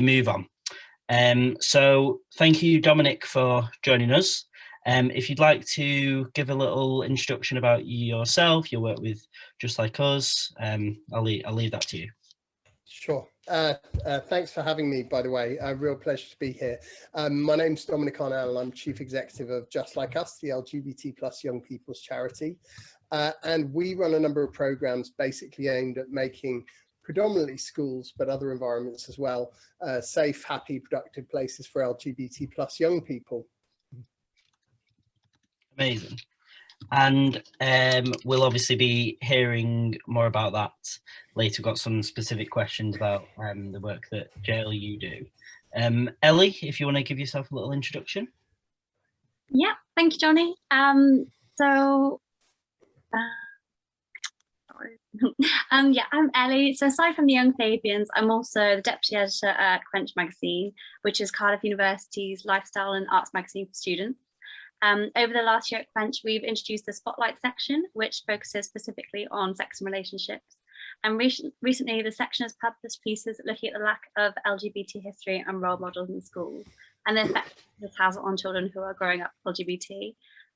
move on. So thank you, Dominic, for joining us. If you'd like to give a little introduction about yourself, your work with Just Like Us, I'll leave that to you. Sure. Thanks for having me, by the way. A real pleasure to be here. My name's Dominic Arnell. I'm Chief Executive of Just Like Us, the LGBT plus young people's charity. And we run a number of programs basically aimed at making predominantly schools, but other environments as well, safe, happy, productive places for LGBT plus young people. Amazing. And we'll obviously be hearing more about that later. Got some specific questions about the work that JLU do. Ellie, if you want to give yourself a little introduction. Yeah, thank you, Johnny. Yeah, I'm Ellie. So aside from the Young Fabians, I'm also the deputy editor at Quench magazine, which is Cardiff University's lifestyle and arts magazine for students. Over the last year at Quench, we've introduced the Spotlight section, which focuses specifically on sex and relationships. And recently, the section has published pieces looking at the lack of LGBT history and role models in schools, and the effect this has on children who are growing up LGBT.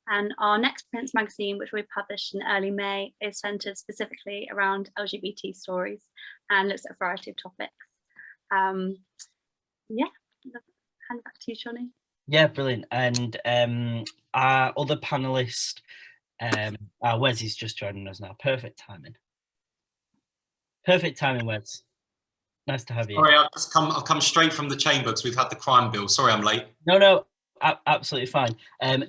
And our next Prince magazine, which we published in early May, is centered specifically around LGBT stories and looks at a variety of topics. Yeah, hand it back to you, Johnny. Yeah, brilliant. And our other panelist, Wes is just joining us now. Perfect timing. Perfect timing, Wes. Nice to have you. Sorry, I've come straight from the chamber because we've had the crime bill. Sorry, I'm late. No, absolutely fine.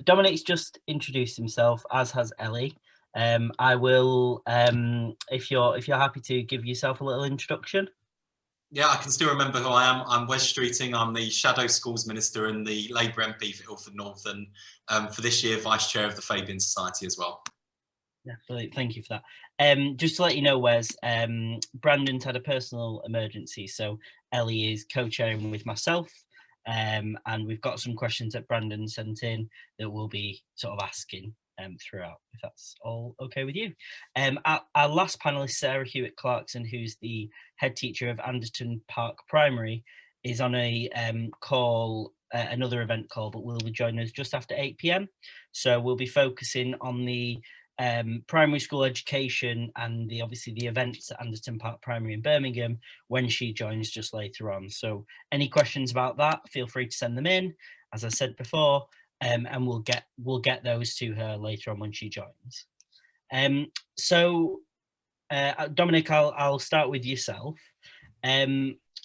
Dominic's just introduced himself, as has Ellie. I will, if you're happy to give yourself a little introduction. Yeah, I can still remember who I am. I'm Wes Streeting. I'm the Shadow Schools Minister and the Labour MP for Ilford North, and for this year, Vice Chair of the Fabian Society as well. Yeah, brilliant. Thank you for that. Just to let you know, Wes, Brandon's had a personal emergency, so Ellie is co-chairing with myself, and we've got some questions that Brandon sent in that we'll be sort of asking throughout, if that's all okay with you. Our last panelist, Sarah Hewitt Clarkson, who's the head teacher of Anderton Park Primary, is on a call, another event call, but will be joining us just after 8 p.m. So we'll be focusing on the primary school education and obviously the events at Anderton Park Primary in Birmingham when she joins just later on. So any questions about that, feel free to send them in, as I said before. And we'll get those to her later on when she joins. So Dominic, I'll start with yourself.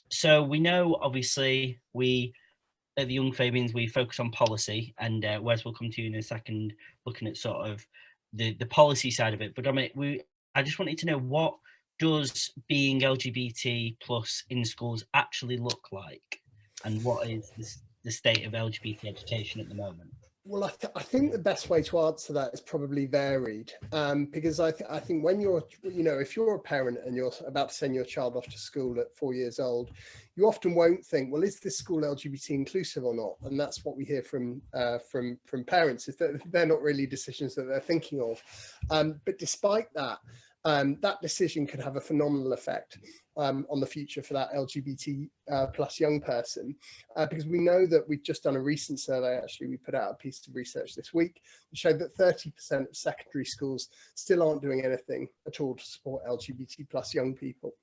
So we know, obviously, we at the Young Fabians, we focus on policy, and Wes will come to you in a second, looking at sort of the policy side of it. But Dominic, I just wanted to know, what does being LGBT plus in schools actually look like, and what is the state of LGBT education at the moment? Well, I think the best way to answer that is probably varied, because I think when you're, if you're a parent and you're about to send your child off to school at 4 years old, you often won't think, well, is this school LGBT inclusive or not? And that's what we hear from parents, is that they're not really decisions that they're thinking of. But despite that, that decision could have a phenomenal effect on the future for that LGBT plus young person, because we know that we've just done a recent survey. Actually, we put out a piece of research this week that showed that 30% of secondary schools still aren't doing anything at all to support LGBT plus young people.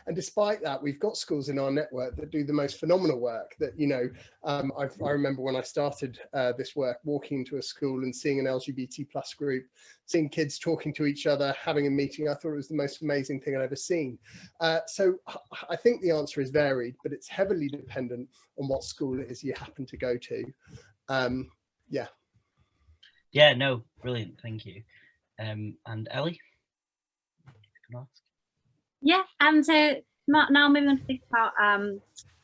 And despite that, we've got schools in our network that do the most phenomenal work that, I remember when I started this work, walking into a school and seeing an LGBT plus group, seeing kids talking to each other, having a meeting. I thought it was the most amazing thing I'd ever seen. So I think the answer is varied, but it's heavily dependent on what school it is you happen to go to. Yeah. Yeah, no, brilliant. Thank you. And Ellie? Yeah, and so now moving on to think about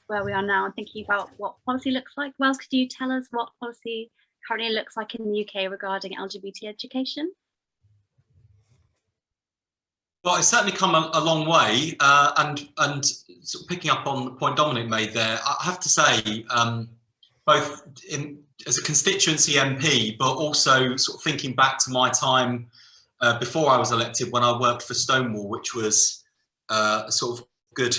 where we are now and thinking about what policy looks like. Wells, could you tell us what policy currently looks like in the UK regarding LGBT education? Well, it's certainly come a long way, and sort of picking up on the point Dominic made there, I have to say, both as a constituency MP, but also sort of thinking back to my time before I was elected, when I worked for Stonewall, which was a sort of good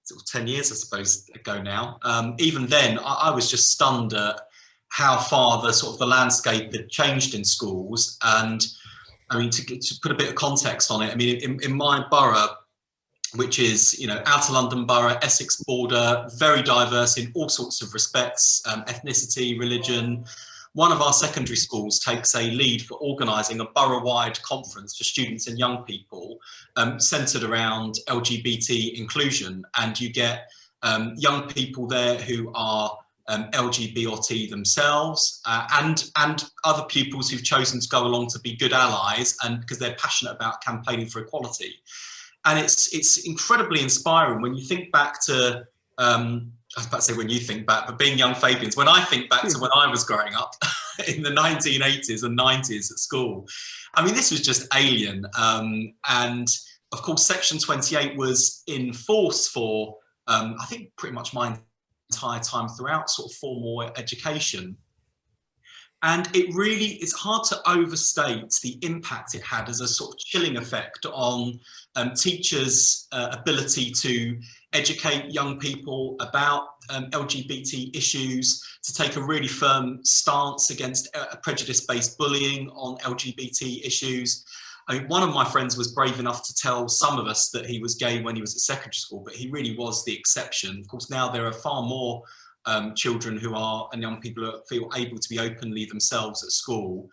sort of 10 years, I suppose, ago now. Even then, I was just stunned at how far the landscape had changed in schools. And I mean, to put a bit of context on it, I mean, in my borough, which is, you know, Outer London Borough, Essex border, very diverse in all sorts of respects, ethnicity, religion. One of our secondary schools takes a lead for organising a borough-wide conference for students and young people centred around LGBT inclusion. And you get young people there who are LGBT themselves and other pupils who've chosen to go along to be good allies and because they're passionate about campaigning for equality. And it's incredibly inspiring when you think back to, I was about to say when you think back, but being young Fabians, when I think back to when I was growing up in the 1980s and 90s at school, I mean, this was just alien. And of course, Section 28 was in force for, I think, pretty much my entire time throughout sort of formal education. And it's hard to overstate the impact it had as a sort of chilling effect on teachers' ability to educate young people about LGBT issues, to take a really firm stance against prejudice-based bullying on LGBT issues. I mean, one of my friends was brave enough to tell some of us that he was gay when he was at secondary school, but he really was the exception. Of course, now there are far more children who are and young people who feel able to be openly themselves at school,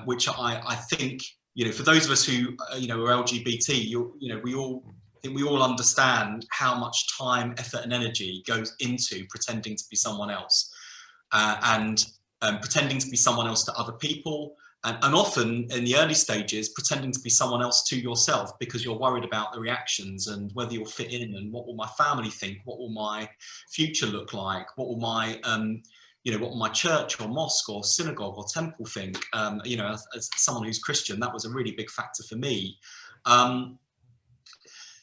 which I think, you know, for those of us who you know, are LGBT, we all understand how much time, effort, and energy goes into pretending to be someone else, and pretending to be someone else to other people. And often in the early stages, pretending to be someone else to yourself because you're worried about the reactions and whether you'll fit in and what will my family think, what will my future look like, what will my, what will my church or mosque or synagogue or temple think. As someone who's Christian, that was a really big factor for me.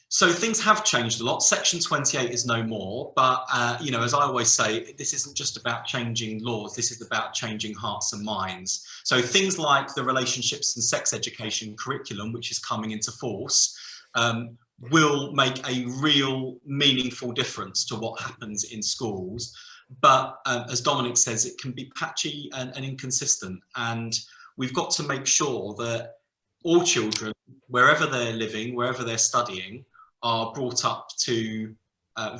So things have changed a lot. Section 28 is no more, but as I always say, this isn't just about changing laws, this is about changing hearts and minds. So things like the relationships and sex education curriculum, which is coming into force, will make a real meaningful difference to what happens in schools. But as Dominic says, it can be patchy and inconsistent. And we've got to make sure that all children, wherever they're living, wherever they're studying, are brought up to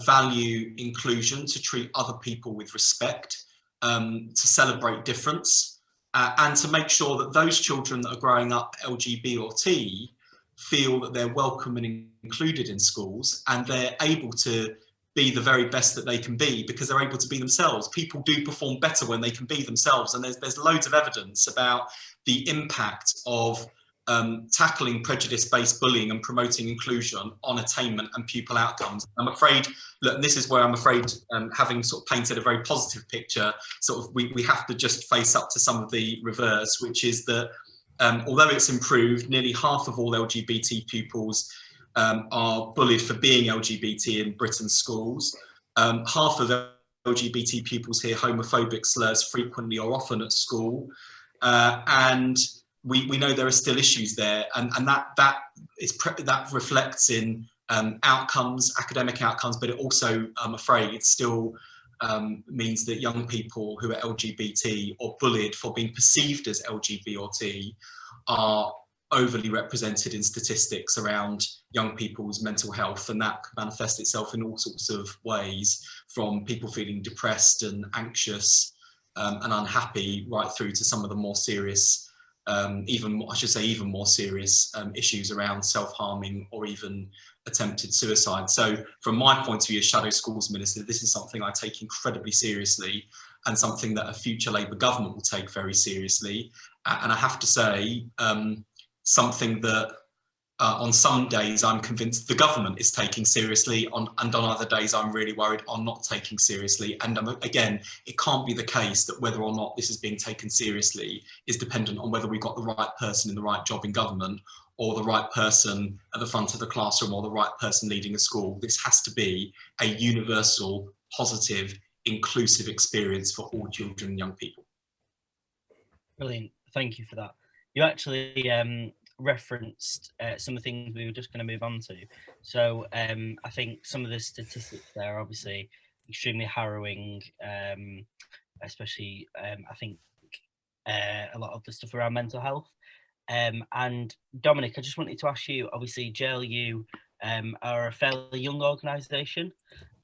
value inclusion, to treat other people with respect, to celebrate difference, and to make sure that those children that are growing up LGBT or T feel that they're welcome and included in schools, and they're able to be the very best that they can be because they're able to be themselves. People do perform better when they can be themselves, and there's loads of evidence about the impact of tackling prejudice-based bullying and promoting inclusion on attainment and pupil outcomes. I'm afraid, look, this is where I'm afraid, having sort of painted a very positive picture, sort of we have to just face up to some of the reverse, which is that although it's improved, nearly half of all LGBT pupils are bullied for being LGBT in Britain's schools. Half of LGBT pupils hear homophobic slurs frequently or often at school, and we know there are still issues there, and that reflects in outcomes, academic outcomes, but it also, I'm afraid, it still means that young people who are LGBT or bullied for being perceived as LGBT or T are overly represented in statistics around young people's mental health, and that manifests itself in all sorts of ways, from people feeling depressed and anxious and unhappy, right through to some of the more serious even more serious issues around self-harming or even attempted suicide. So from my point of view as Shadow Schools Minister, this is something I take incredibly seriously and something that a future Labour government will take very seriously. And I have to say, something that on some days I'm convinced the government is taking seriously, and on other days I'm really worried are not taking seriously. And again, it can't be the case that whether or not this is being taken seriously is dependent on whether we've got the right person in the right job in government, or the right person at the front of the classroom, or the right person leading a school. This has to be a universal, positive, inclusive experience for all children and young people. Brilliant, thank you for that. You actually referenced some of the things we were just going to move on to. So I think some of the statistics there are obviously extremely harrowing, especially I think a lot of the stuff around mental health. And Dominic, I just wanted to ask you, obviously JLU are a fairly young organisation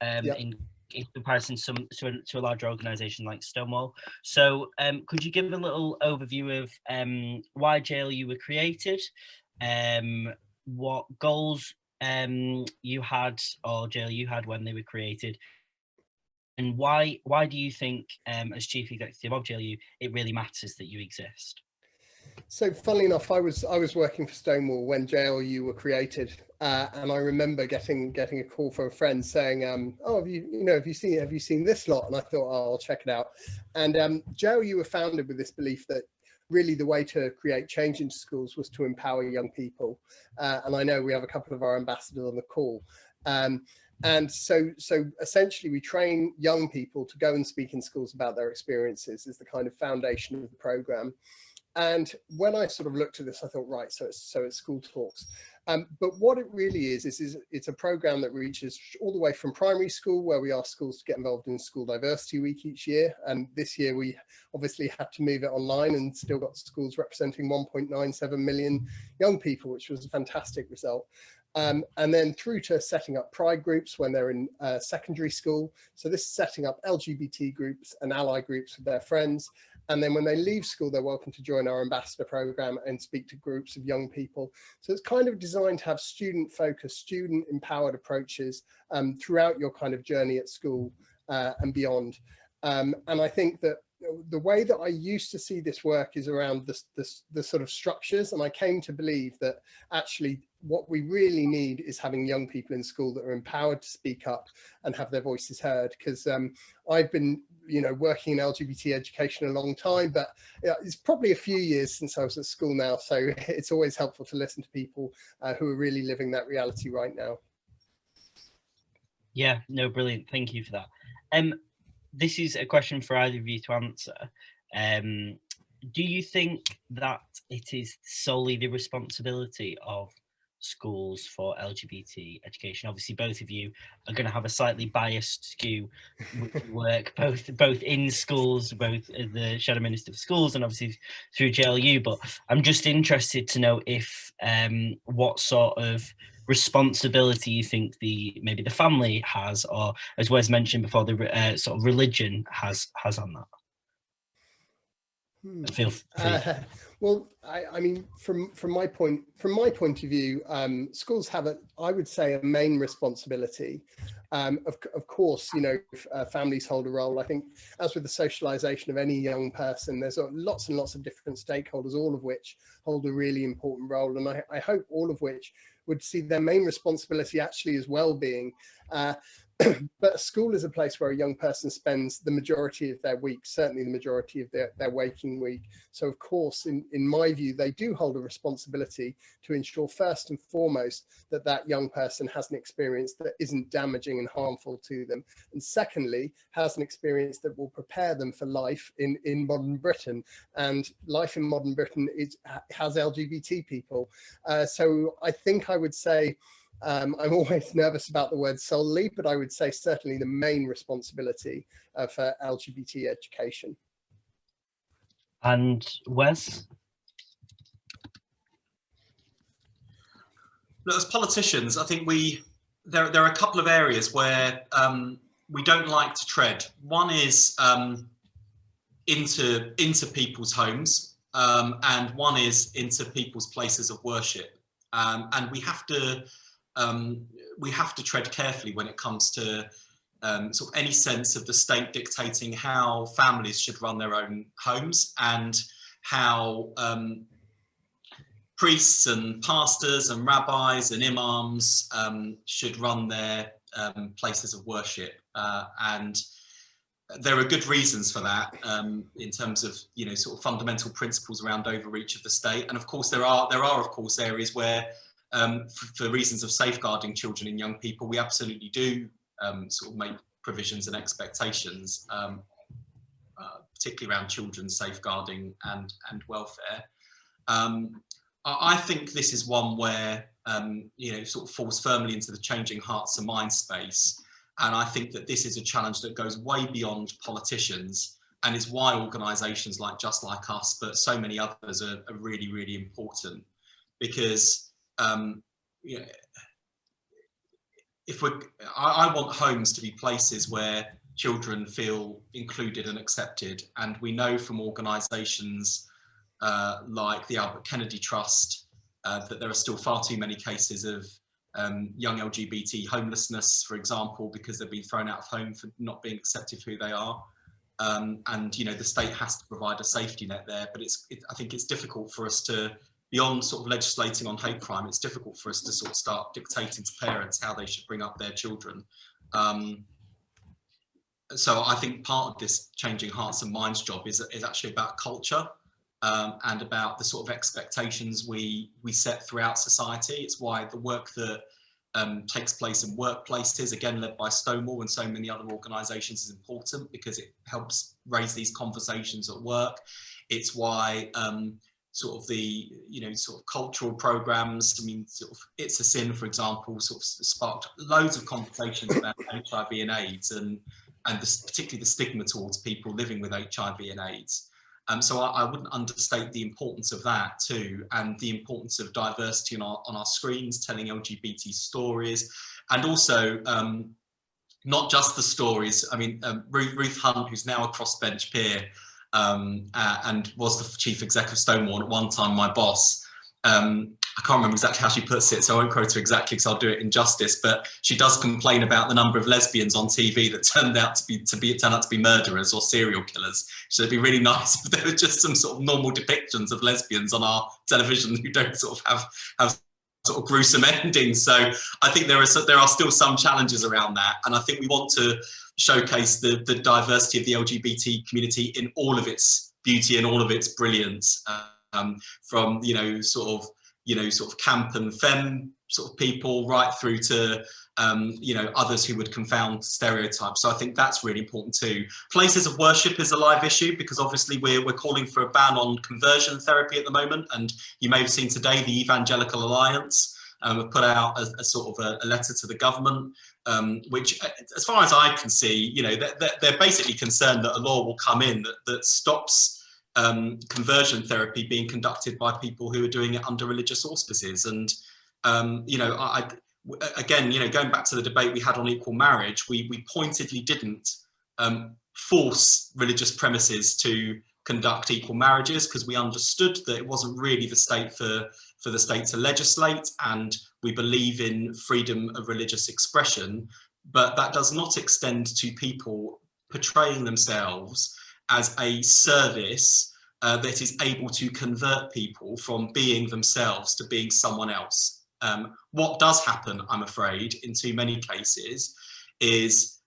in comparison to a larger organisation like Stonewall. So could you give a little overview of why JLU were created, what goals you had or JLU had when they were created, and why do you think as Chief Executive of JLU it really matters that you exist? So funnily enough, I was working for Stonewall when JLU were created, and I remember getting a call from a friend saying, "Oh, have you seen this lot?" And I thought, "Oh, I'll check it out." And JLU were founded with this belief that really the way to create change in schools was to empower young people, and I know we have a couple of our ambassadors on the call. And so essentially we train young people to go and speak in schools about their experiences is the kind of foundation of the program. And when I sort of looked at this, I thought, right, so it's School Talks. But what it really is it's a program that reaches all the way from primary school, where we ask schools to get involved in School Diversity Week each year. And this year we obviously had to move it online and still got schools representing 1.97 million young people, which was a fantastic result. And then through to setting up pride groups when they're in secondary school. So this is setting up LGBT groups and ally groups with their friends. And then when they leave school, they're welcome to join our ambassador program and speak to groups of young people. So it's kind of designed to have student focused, student empowered approaches throughout your kind of journey at school and beyond. And I think that the way that I used to see this work is around the sort of structures. And I came to believe that actually what we really need is having young people in school that are empowered to speak up and have their voices heard. Because I've been, working in LGBT education a long time, but it's probably a few years since I was at school now. So it's always helpful to listen to people who are really living that reality right now. Yeah, no, brilliant. Thank you for that. This is a question for either of you to answer. Do you think that it is solely the responsibility of schools for LGBT education? Obviously, both of you are going to have a slightly biased skew with work, both in schools, both as the Shadow Minister for Schools and obviously through JLU. But I'm just interested to know if what sort of responsibility you think maybe the family has, or as Wes mentioned before, the sort of religion has on that. Feel free. Well, I mean, from my point of view, schools have I would say, a main responsibility. Of course, families hold a role. I think, as with the socialization of any young person, there's lots and lots of different stakeholders, all of which hold a really important role. And I hope all of which would see their main responsibility actually as well-being. But school is a place where a young person spends the majority of their week, certainly the majority of their waking week. So of course, in my view, they do hold a responsibility to ensure first and foremost that that young person has an experience that isn't damaging and harmful to them. And secondly, has an experience that will prepare them for life in modern Britain. And life in modern Britain has LGBT people. So I think I would say, I'm always nervous about the word solely, but I would say certainly the main responsibility for LGBT education. And Wes? Look, as politicians, I think there are a couple of areas where we don't like to tread. One is into people's homes, and one is into people's places of worship, and we have to tread carefully when it comes to sort of any sense of the state dictating how families should run their own homes, and how priests and pastors and rabbis and imams should run their places of worship. And there are good reasons for that in terms of, sort of fundamental principles around overreach of the state. And of course, there are of course areas where for reasons of safeguarding children and young people, we absolutely do sort of make provisions and expectations, particularly around children's safeguarding and welfare. I think this is one where, you know, sort of falls firmly into the changing hearts and minds space. And I think that this is a challenge that goes way beyond politicians, and is why organisations like Just Like Us, but so many others are really, really important. Because, you know, I want homes to be places where children feel included and accepted. And we know from organisations like the Albert Kennedy Trust that there are still far too many cases of young LGBT homelessness, for example, because they've been thrown out of home for not being accepted for who they are. And, you know, the state has to provide a safety net there, but I think it's difficult for us to, beyond sort of legislating on hate crime, it's difficult for us to sort of start dictating to parents how they should bring up their children. So I think part of this changing hearts and minds job is actually about culture, and about the sort of expectations we set throughout society. It's why the work that takes place in workplaces, again led by Stonewall and so many other organisations, is important, because it helps raise these conversations at work. It's why sort of the, you know, sort of cultural programmes, I mean, sort of It's a Sin, for example, sort of sparked loads of conversations about HIV and AIDS, and particularly the stigma towards people living with HIV and AIDS. So I wouldn't understate the importance of that too, and the importance of diversity on our screens, telling LGBT stories, and also not just the stories. I mean, Ruth Hunt, who's now a crossbench peer and was the chief exec of Stonewall, at one time my boss. I can't remember exactly how she puts it, so I won't quote her exactly because I'll do it injustice, but she does complain about the number of lesbians on TV that turned out to be murderers or serial killers. So it'd be really nice if there were just some sort of normal depictions of lesbians on our television who don't sort of have sort of gruesome endings. So I think there are still some challenges around that, and I think we want to showcase the diversity of the LGBT community in all of its beauty and all of its brilliance, from, you know, sort of camp and femme sort of people right through to you know, others who would confound stereotypes. So I think that's really important too. Places of worship is a live issue, because obviously we're calling for a ban on conversion therapy at the moment, and you may have seen today the Evangelical Alliance have put out a sort of a letter to the government, which, as far as I can see, you know, they're basically concerned that a law will come in that stops conversion therapy being conducted by people who are doing it under religious auspices. And you know, again, you know, going back to the debate we had on equal marriage, we pointedly didn't force religious premises to conduct equal marriages, because we understood that it wasn't really the state for the state to legislate, and we believe in freedom of religious expression. But that does not extend to people portraying themselves as a service that is able to convert people from being themselves to being someone else. What does happen, I'm afraid, in too many cases, is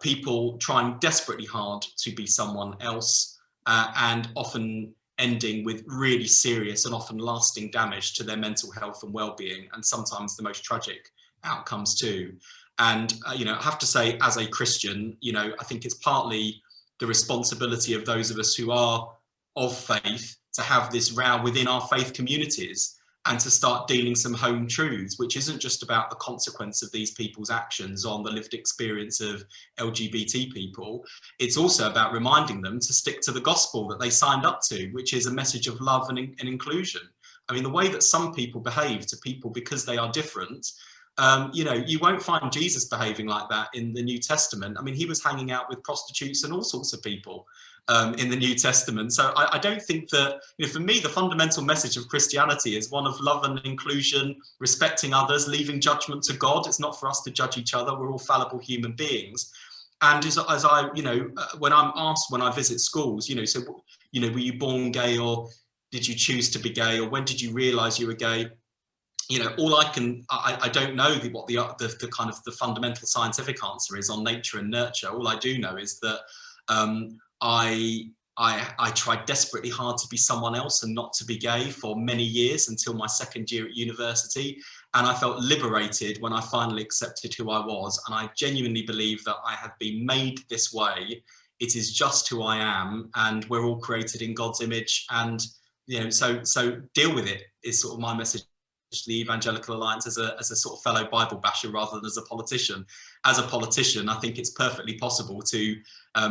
people trying desperately hard to be someone else, and often ending with really serious and often lasting damage to their mental health and well-being, and sometimes the most tragic outcomes too. And you know, I have to say, as a Christian, you know, I think it's partly the responsibility of those of us who are of faith to have this row within our faith communities, and to start dealing some home truths, which isn't just about the consequence of these people's actions on the lived experience of LGBT people. It's also about reminding them to stick to the gospel that they signed up to, which is a message of love and inclusion. I mean, the way that some people behave to people because they are different, you know, you won't find Jesus behaving like that in the New Testament. I mean, he was hanging out with prostitutes and all sorts of people in the New Testament. So I don't think that, you know, for me, the fundamental message of Christianity is one of love and inclusion, respecting others, leaving judgment to God. It's not for us to judge each other. We're all fallible human beings. And as I, you know, when I'm asked when I visit schools, you know, so, you know, were you born gay, or did you choose to be gay, or when did you realize you were gay? You know, all I don't know what the kind of the fundamental scientific answer is on nature and nurture. All I do know is that I tried desperately hard to be someone else and not to be gay for many years, until my second year at university. And I felt liberated when I finally accepted who I was. And I genuinely believe that I have been made this way. It is just who I am. And we're all created in God's image. And you know, so deal with it is sort of my message to the Evangelical Alliance as a sort of fellow Bible basher rather than as a politician. As a politician, I think it's perfectly possible to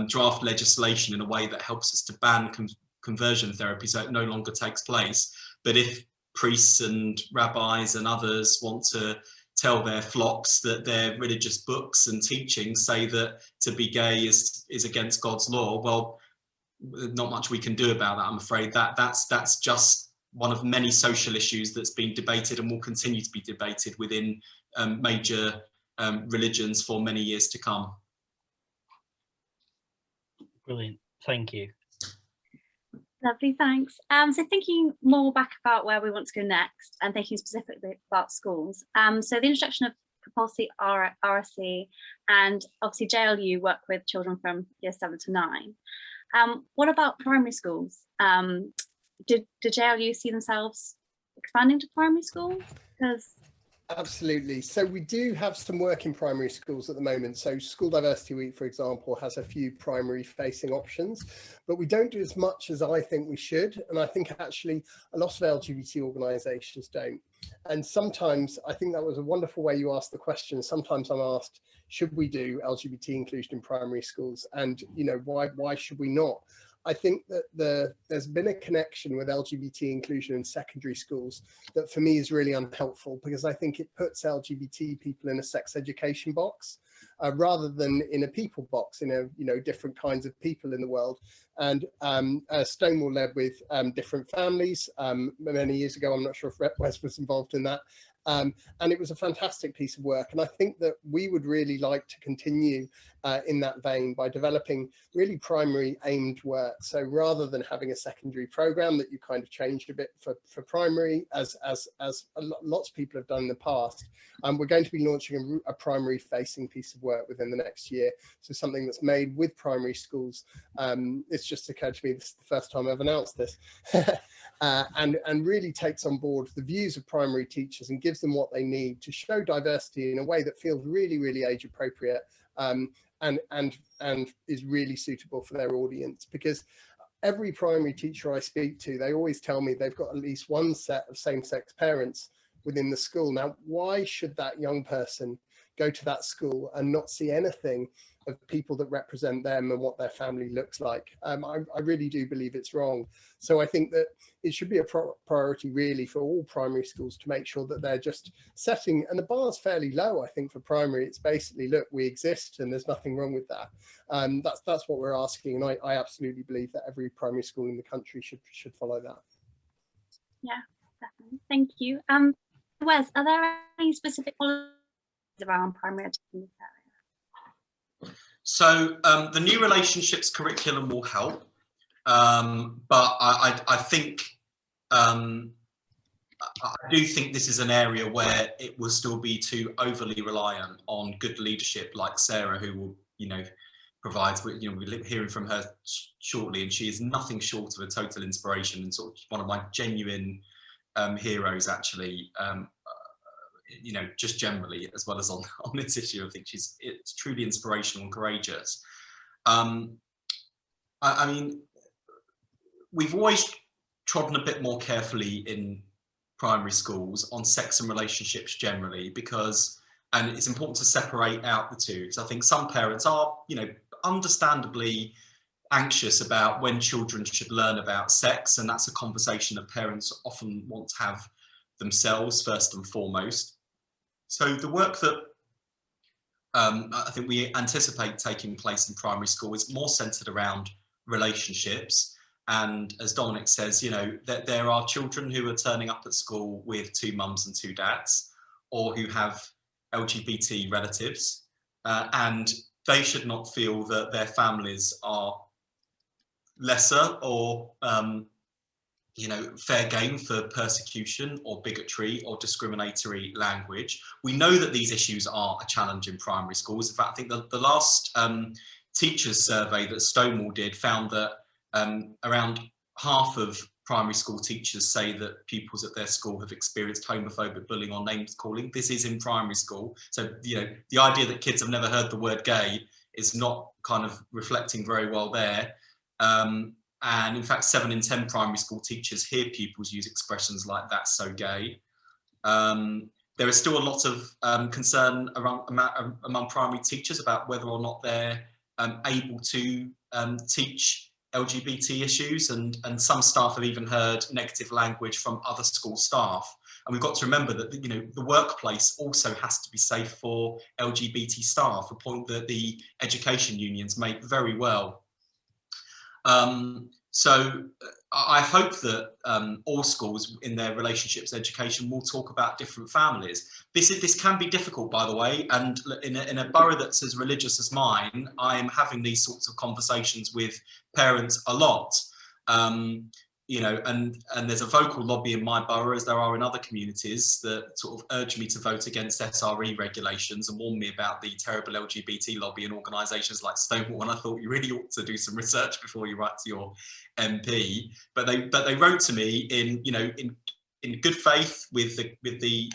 draft legislation in a way that helps us to ban conversion therapy so it no longer takes place. But if priests and rabbis and others want to tell their flocks that their religious books and teachings say that to be gay is against God's law, well, not much we can do about that, I'm afraid. That's just one of many social issues that's been debated and will continue to be debated within major religions for many years to come. Brilliant, thank you. Lovely, thanks. So thinking more back about where we want to go next and thinking specifically about schools. So the introduction of compulsory RSE and obviously JLU work with children from year 7 to 9. What about primary schools? Did JLU see themselves expanding to primary schools? Because absolutely. So we do have some work in primary schools at the moment. So School Diversity Week, for example, has a few primary facing options, but we don't do as much as I think we should. And I think actually a lot of LGBT organisations don't. And sometimes I think that was a wonderful way you asked the question. Sometimes I'm asked, should we do LGBT inclusion in primary schools? And, you know, why should we not? I think that there's been a connection with LGBT inclusion in secondary schools that for me is really unhelpful, because I think it puts LGBT people in a sex education box rather than in a people box, in a, you know, different kinds of people in the world. And Stonewall led with different families many years ago. I'm not sure if Wes was involved in that. And it was a fantastic piece of work. And I think that we would really like to continue in that vein by developing really primary aimed work. So rather than having a secondary program that you kind of changed a bit for primary, as lots of people have done in the past, we're going to be launching a primary facing piece of work within the next year. So something that's made with primary schools. It's just occurred to me, this is the first time I've announced this. And really takes on board the views of primary teachers and gives them what they need to show diversity in a way that feels really, really age appropriate and is really suitable for their audience. Because every primary teacher I speak to, they always tell me they've got at least one set of same-sex parents within the school. Now, why should that young person go to that school and not see anything of people that represent them and what their family looks like? I really do believe it's wrong. So I think that it should be a priority really for all primary schools to make sure that they're just setting, and the bar's fairly low, I think, for primary. It's basically, look, we exist and there's nothing wrong with that. That's what we're asking. And I absolutely believe that every primary school in the country should follow that. Yeah, definitely. Thank you. Wes, are there any specific policies around primary education in this area? So the new relationships curriculum will help, but I think I do think this is an area where it will still be too overly reliant on good leadership like Sarah, who will, you know, provides, you know, we're hearing from her shortly, and she is nothing short of a total inspiration and sort of one of my genuine heroes, actually. You know, just generally, as well as on this issue, I think it's truly inspirational and courageous. I mean, we've always trodden a bit more carefully in primary schools on sex and relationships generally, because, and it's important to separate out the two, because I think some parents are, you know, understandably anxious about when children should learn about sex, and that's a conversation that parents often want to have themselves first and foremost. So the work that I think we anticipate taking place in primary school is more centered around relationships. And as Dominic says, you know, that there are children who are turning up at school with 2 mums and 2 dads, or who have LGBT relatives, and they should not feel that their families are lesser or you know, fair game for persecution or bigotry or discriminatory language. We know that these issues are a challenge in primary schools. In fact, I think the last teachers survey that Stonewall did found that around half of primary school teachers say that pupils at their school have experienced homophobic bullying or name calling. This is in primary school. So, you know, the idea that kids have never heard the word gay is not kind of reflecting very well there. And in fact, 7 in 10 primary school teachers hear pupils use expressions like "that's so gay." There is still a lot of concern among primary teachers about whether or not they're able to teach LGBT issues, and some staff have even heard negative language from other school staff. And we've got to remember that, you know, the workplace also has to be safe for LGBT staff, a point that the education unions make very well. So I hope that all schools in their relationships education will talk about different families. This can be difficult, by the way, and in a borough that's as religious as mine, I am having these sorts of conversations with parents a lot. You know, and there's a vocal lobby in my borough, as there are in other communities, that sort of urge me to vote against SRE regulations and warn me about the terrible LGBT lobby in organisations like Stonewall. And I thought, you really ought to do some research before you write to your MP. But they wrote to me in, you know, in good faith with the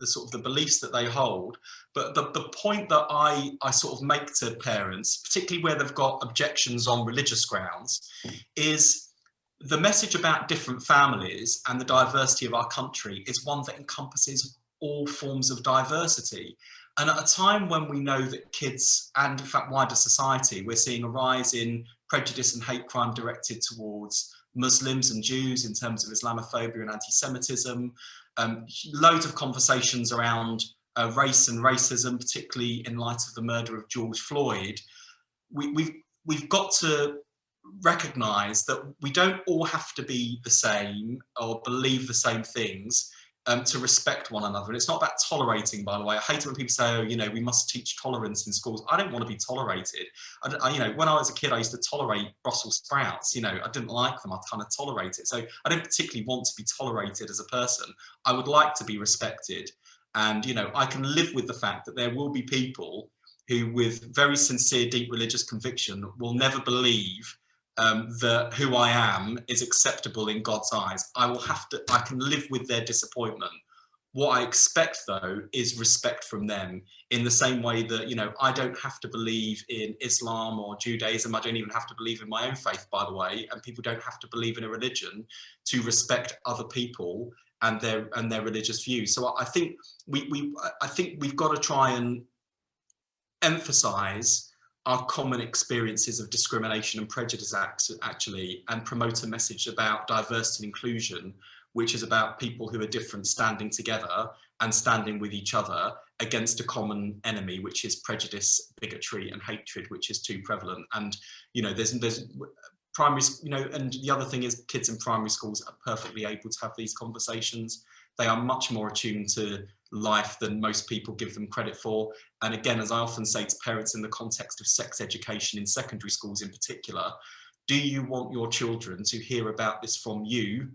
sort of the beliefs that they hold. But the point that I sort of make to parents, particularly where they've got objections on religious grounds, is the message about different families and the diversity of our country is one that encompasses all forms of diversity. And at a time when we know that kids, and in fact wider society, we're seeing a rise in prejudice and hate crime directed towards Muslims and Jews in terms of Islamophobia and anti-Semitism, loads of conversations around race and racism, particularly in light of the murder of George Floyd. We've got to recognise that we don't all have to be the same or believe the same things to respect one another. And it's not about tolerating, by the way. I hate it when people say, oh, you know, we must teach tolerance in schools. I don't want to be tolerated. You know, when I was a kid, I used to tolerate Brussels sprouts. You know, I didn't like them. I kind of tolerate it. So I don't particularly want to be tolerated as a person. I would like to be respected. And, you know, I can live with the fact that there will be people who, with very sincere, deep religious conviction, will never believe that who I am is acceptable in God's eyes. I can live with their disappointment. What I expect, though, is respect from them, in the same way that, you know, I don't have to believe in Islam or Judaism. I don't even have to believe in my own faith, by the way, and people don't have to believe in a religion to respect other people and their religious views. So I think we've got to try and emphasize our common experiences of discrimination and prejudice actually, and promote a message about diversity and inclusion, which is about people who are different standing together and standing with each other against a common enemy, which is prejudice, bigotry and hatred, which is too prevalent. And, you know, there's primary, you know, and the other thing is kids in primary schools are perfectly able to have these conversations. They are much more attuned to life than most people give them credit for. And again, as I often say to parents in the context of sex education in secondary schools in particular, do you want your children to hear about this from you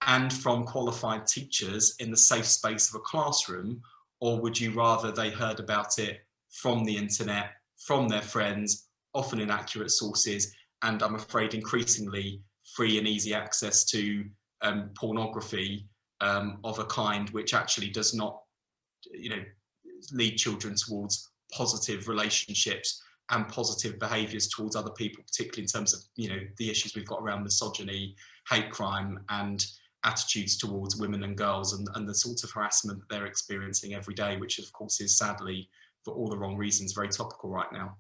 and from qualified teachers in the safe space of a classroom, or would you rather they heard about it from the internet, from their friends, often inaccurate sources, and I'm afraid increasingly free and easy access to pornography of a kind which actually does not, you know, lead children towards positive relationships and positive behaviours towards other people, particularly in terms of, you know, the issues we've got around misogyny, hate crime and attitudes towards women and girls, and the sorts of harassment that they're experiencing every day, which of course is sadly, for all the wrong reasons, very topical right now.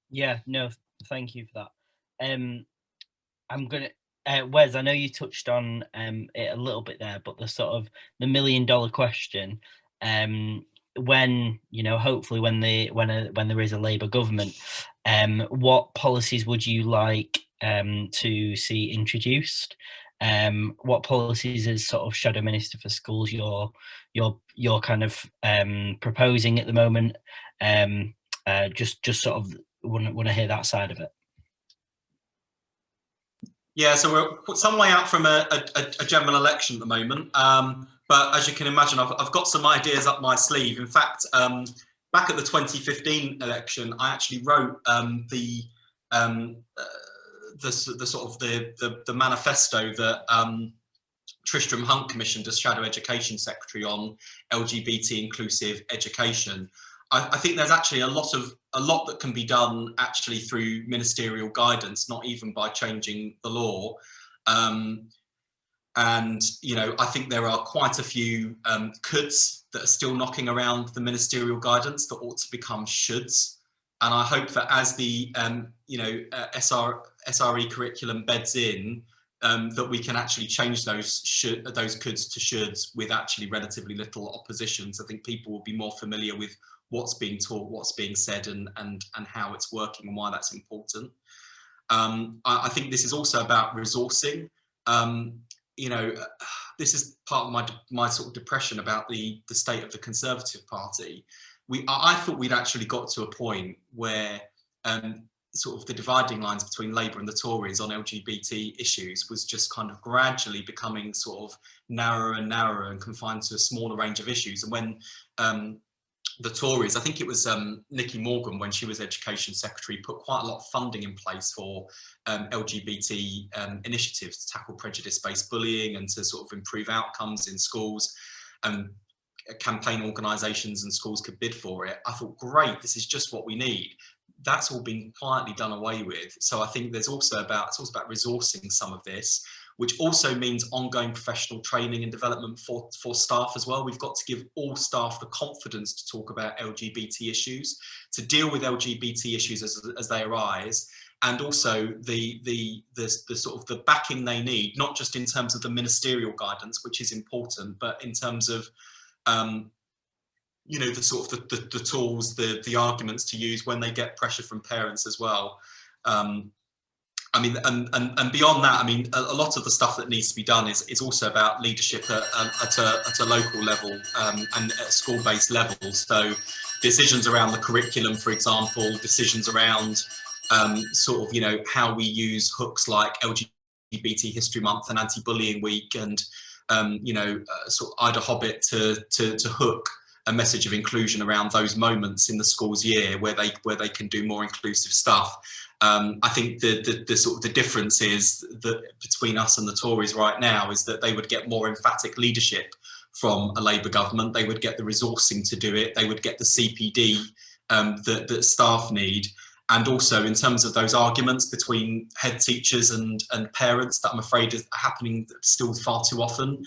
Yeah, no, thank you for that. I'm gonna Wes, I know you touched on it a little bit there, but the sort of the $1 million question, when, you know, hopefully when there is a Labour government, what policies would you like to see introduced? What policies as sort of Shadow Minister for Schools you're kind of proposing at the moment? Just sort of want to hear that side of it. Yeah, so we're some way out from a general election at the moment, but as you can imagine, I've got some ideas up my sleeve. In fact, back at the 2015 election, I actually wrote the sort of the manifesto that Tristram Hunt commissioned as Shadow Education Secretary on LGBT inclusive education. I think there's actually a lot that can be done actually through ministerial guidance, not even by changing the law. And, you know, I think there are quite a few coulds that are still knocking around the ministerial guidance that ought to become shoulds. And I hope that as the, you know, SRE curriculum beds in, that we can actually change those coulds to shoulds with actually relatively little oppositions. I think people will be more familiar with what's being taught, what's being said, and how it's working and why that's important. I think this is also about resourcing. You know, this is part of my sort of depression about the state of the Conservative Party. I thought we'd actually got to a point where sort of the dividing lines between Labour and the Tories on LGBT issues was just kind of gradually becoming sort of narrower and narrower and confined to a smaller range of issues. And when the Tories, I think it was Nicky Morgan, when she was Education Secretary, put quite a lot of funding in place for LGBT initiatives to tackle prejudice-based bullying and to sort of improve outcomes in schools. Campaign organisations and schools could bid for it. I thought, great, this is just what we need. That's all been quietly done away with. So I think there's also about, it's also about resourcing some of this, which also means ongoing professional training and development for staff as well. We've got to give all staff the confidence to talk about LGBT issues, to deal with LGBT issues as they arise, and also the sort of the backing they need, not just in terms of the ministerial guidance, which is important, but in terms of you know, the sort of the tools, the arguments to use when they get pressure from parents as well. I mean, and beyond that, I mean, a lot of the stuff that needs to be done is also about leadership at a local level and at school-based levels. So decisions around the curriculum, for example, decisions around sort of, you know, how we use hooks like LGBT History Month and Anti-Bullying Week, and you know, sort of Ida Hobbit to hook a message of inclusion around those moments in the school's year where they can do more inclusive stuff. I think the sort of the difference is that between us and the Tories right now is that they would get more emphatic leadership from a Labour government. They would get the resourcing to do it. They would get the CPD that staff need. And also in terms of those arguments between head teachers and parents that I'm afraid is happening still far too often,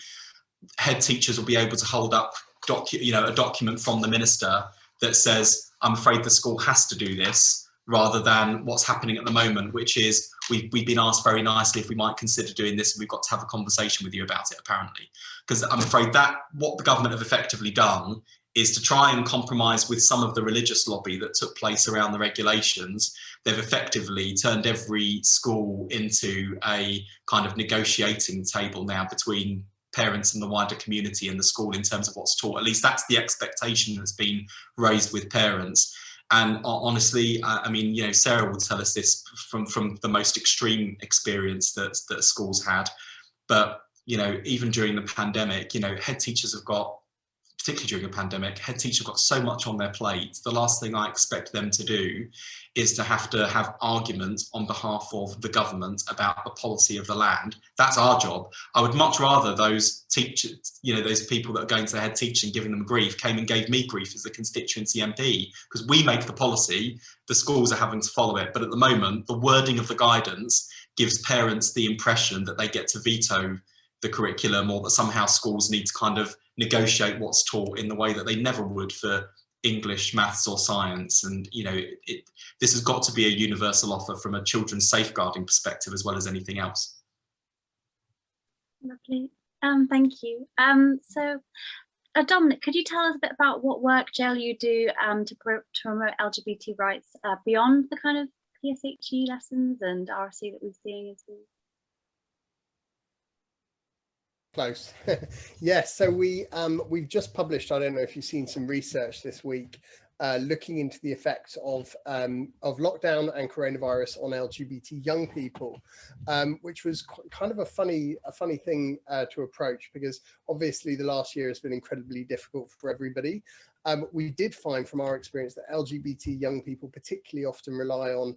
head teachers will be able to hold up a document from the minister that says, I'm afraid the school has to do this, rather than what's happening at the moment, which is we've been asked very nicely if we might consider doing this, and we've got to have a conversation with you about it, apparently. Because I'm afraid that what the government have effectively done is to try and compromise with some of the religious lobby that took place around the regulations. They've effectively turned every school into a kind of negotiating table now between parents and the wider community and the school in terms of what's taught. At least that's the expectation that's been raised with parents. And honestly, I mean, you know, Sarah will tell us this from the most extreme experience that schools had. But, you know, even during the pandemic, you know, head teachers have got, particularly during a pandemic, head teachers have got so much on their plate. The last thing I expect them to do is to have arguments on behalf of the government about the policy of the land. That's our job. I would much rather those teachers, you know, those people that are going to the head teacher and giving them grief came and gave me grief as the constituency MP, because we make the policy, the schools are having to follow it. But at the moment, the wording of the guidance gives parents the impression that they get to veto the curriculum, or that somehow schools need to kind of negotiate what's taught in the way that they never would for English, maths or science. And, you know, this has got to be a universal offer from a children's safeguarding perspective as well as anything else. Lovely. Thank you. So Dominic, could you tell us a bit about what work JLU do to promote LGBT rights beyond the kind of PSHE lessons and RSE that we're seeing as well? Close. Yes, so we've just published, I don't know if you've seen some research this week looking into the effects of lockdown and coronavirus on LGBT young people, which was kind of a funny thing to approach, because obviously the last year has been incredibly difficult for everybody. We did find from our experience that LGBT young people particularly often rely on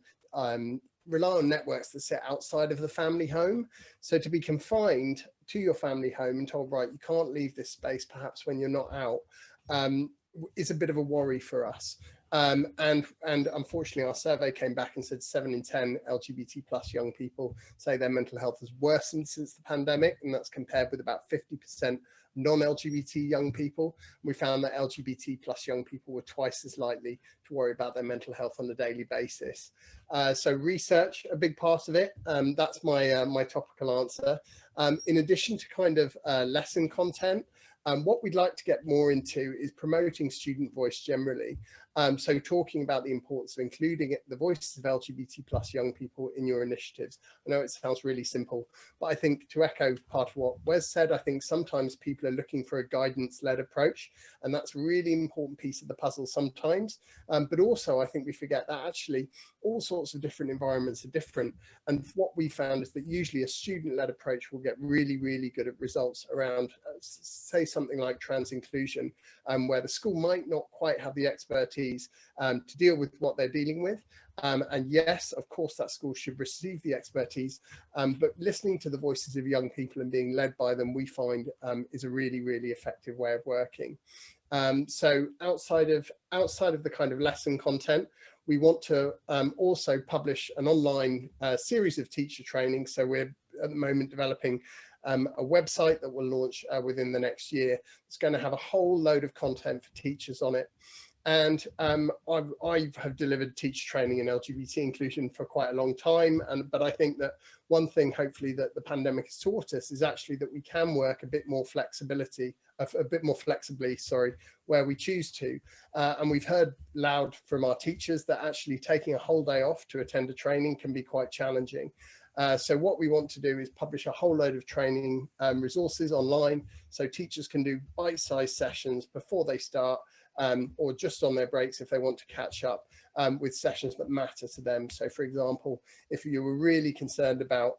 networks that sit outside of the family home. So to be confined to your family home and told, right, you can't leave this space perhaps when you're not out, is a bit of a worry for us. And unfortunately, our survey came back and said 7 in 10 LGBT plus young people say their mental health has worsened since the pandemic, and that's compared with about 50% non-LGBT young people. We found that LGBT plus young people were twice as likely to worry about their mental health on a daily basis. So research, a big part of it. That's my my topical answer. In addition to kind of lesson content, what we'd like to get more into is promoting student voice generally. So talking about the importance of including the voices of LGBT plus young people in your initiatives. I know it sounds really simple, but I think, to echo part of what Wes said, I think sometimes people are looking for a guidance-led approach, and that's a really important piece of the puzzle sometimes. But also I think we forget that actually all sorts of different environments are different. And what we found is that usually a student-led approach will get really, really good at results around, say something like trans inclusion, where the school might not quite have the expertise to deal with what they're dealing with. And yes, of course, that school should receive the expertise, but listening to the voices of young people and being led by them, we find is a really, really effective way of working. So outside of the kind of lesson content, we want to also publish an online series of teacher training. So we're at the moment developing a website that will launch within the next year. It's going to have a whole load of content for teachers on it. And I have delivered teacher training in LGBT inclusion for quite a long time, but I think that one thing hopefully that the pandemic has taught us is actually that we can work a bit more flexibly, where we choose to. And we've heard loud from our teachers that actually taking a whole day off to attend a training can be quite challenging. So what we want to do is publish a whole load of training resources online, so teachers can do bite-sized sessions before they start, or just on their breaks if they want to catch up with sessions that matter to them. So for example, if you were really concerned about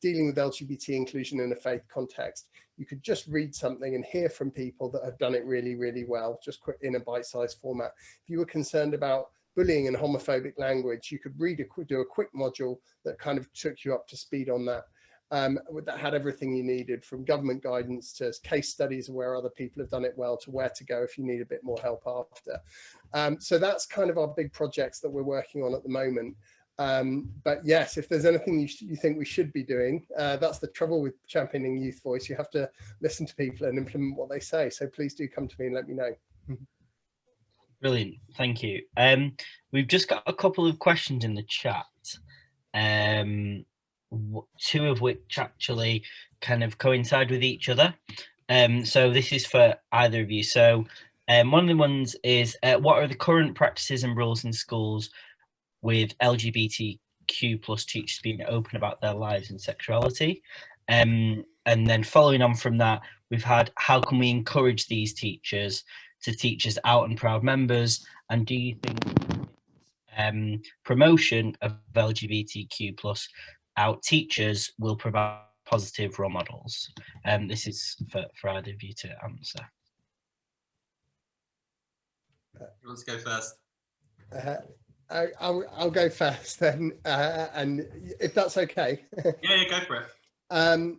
dealing with LGBT inclusion in a faith context, you could just read something and hear from people that have done it really, really well, just in a bite-sized format. If you were concerned about bullying and homophobic language, you could do a quick module that kind of took you up to speed on that. That had everything you needed, from government guidance to case studies of where other people have done it well to where to go if you need a bit more help after. So that's kind of our big projects that we're working on at the moment. But yes, if there's anything you think we should be doing, that's the trouble with championing youth voice. You have to listen to people and implement what they say. So please do come to me and let me know. Brilliant, thank you. We've just got a couple of questions in the chat. Two of which actually kind of coincide with each other. So this is for either of you. So one of the ones is, what are the current practices and rules in schools with LGBTQ plus teachers being open about their lives and sexuality? And then following on from that, we've had, how can we encourage these teachers to teach as out and proud members? And do you think promotion of LGBTQ plus out teachers will provide positive role models? This is for either of you to answer. Let's go first. I'll go first then, and if that's okay. Yeah, go for it.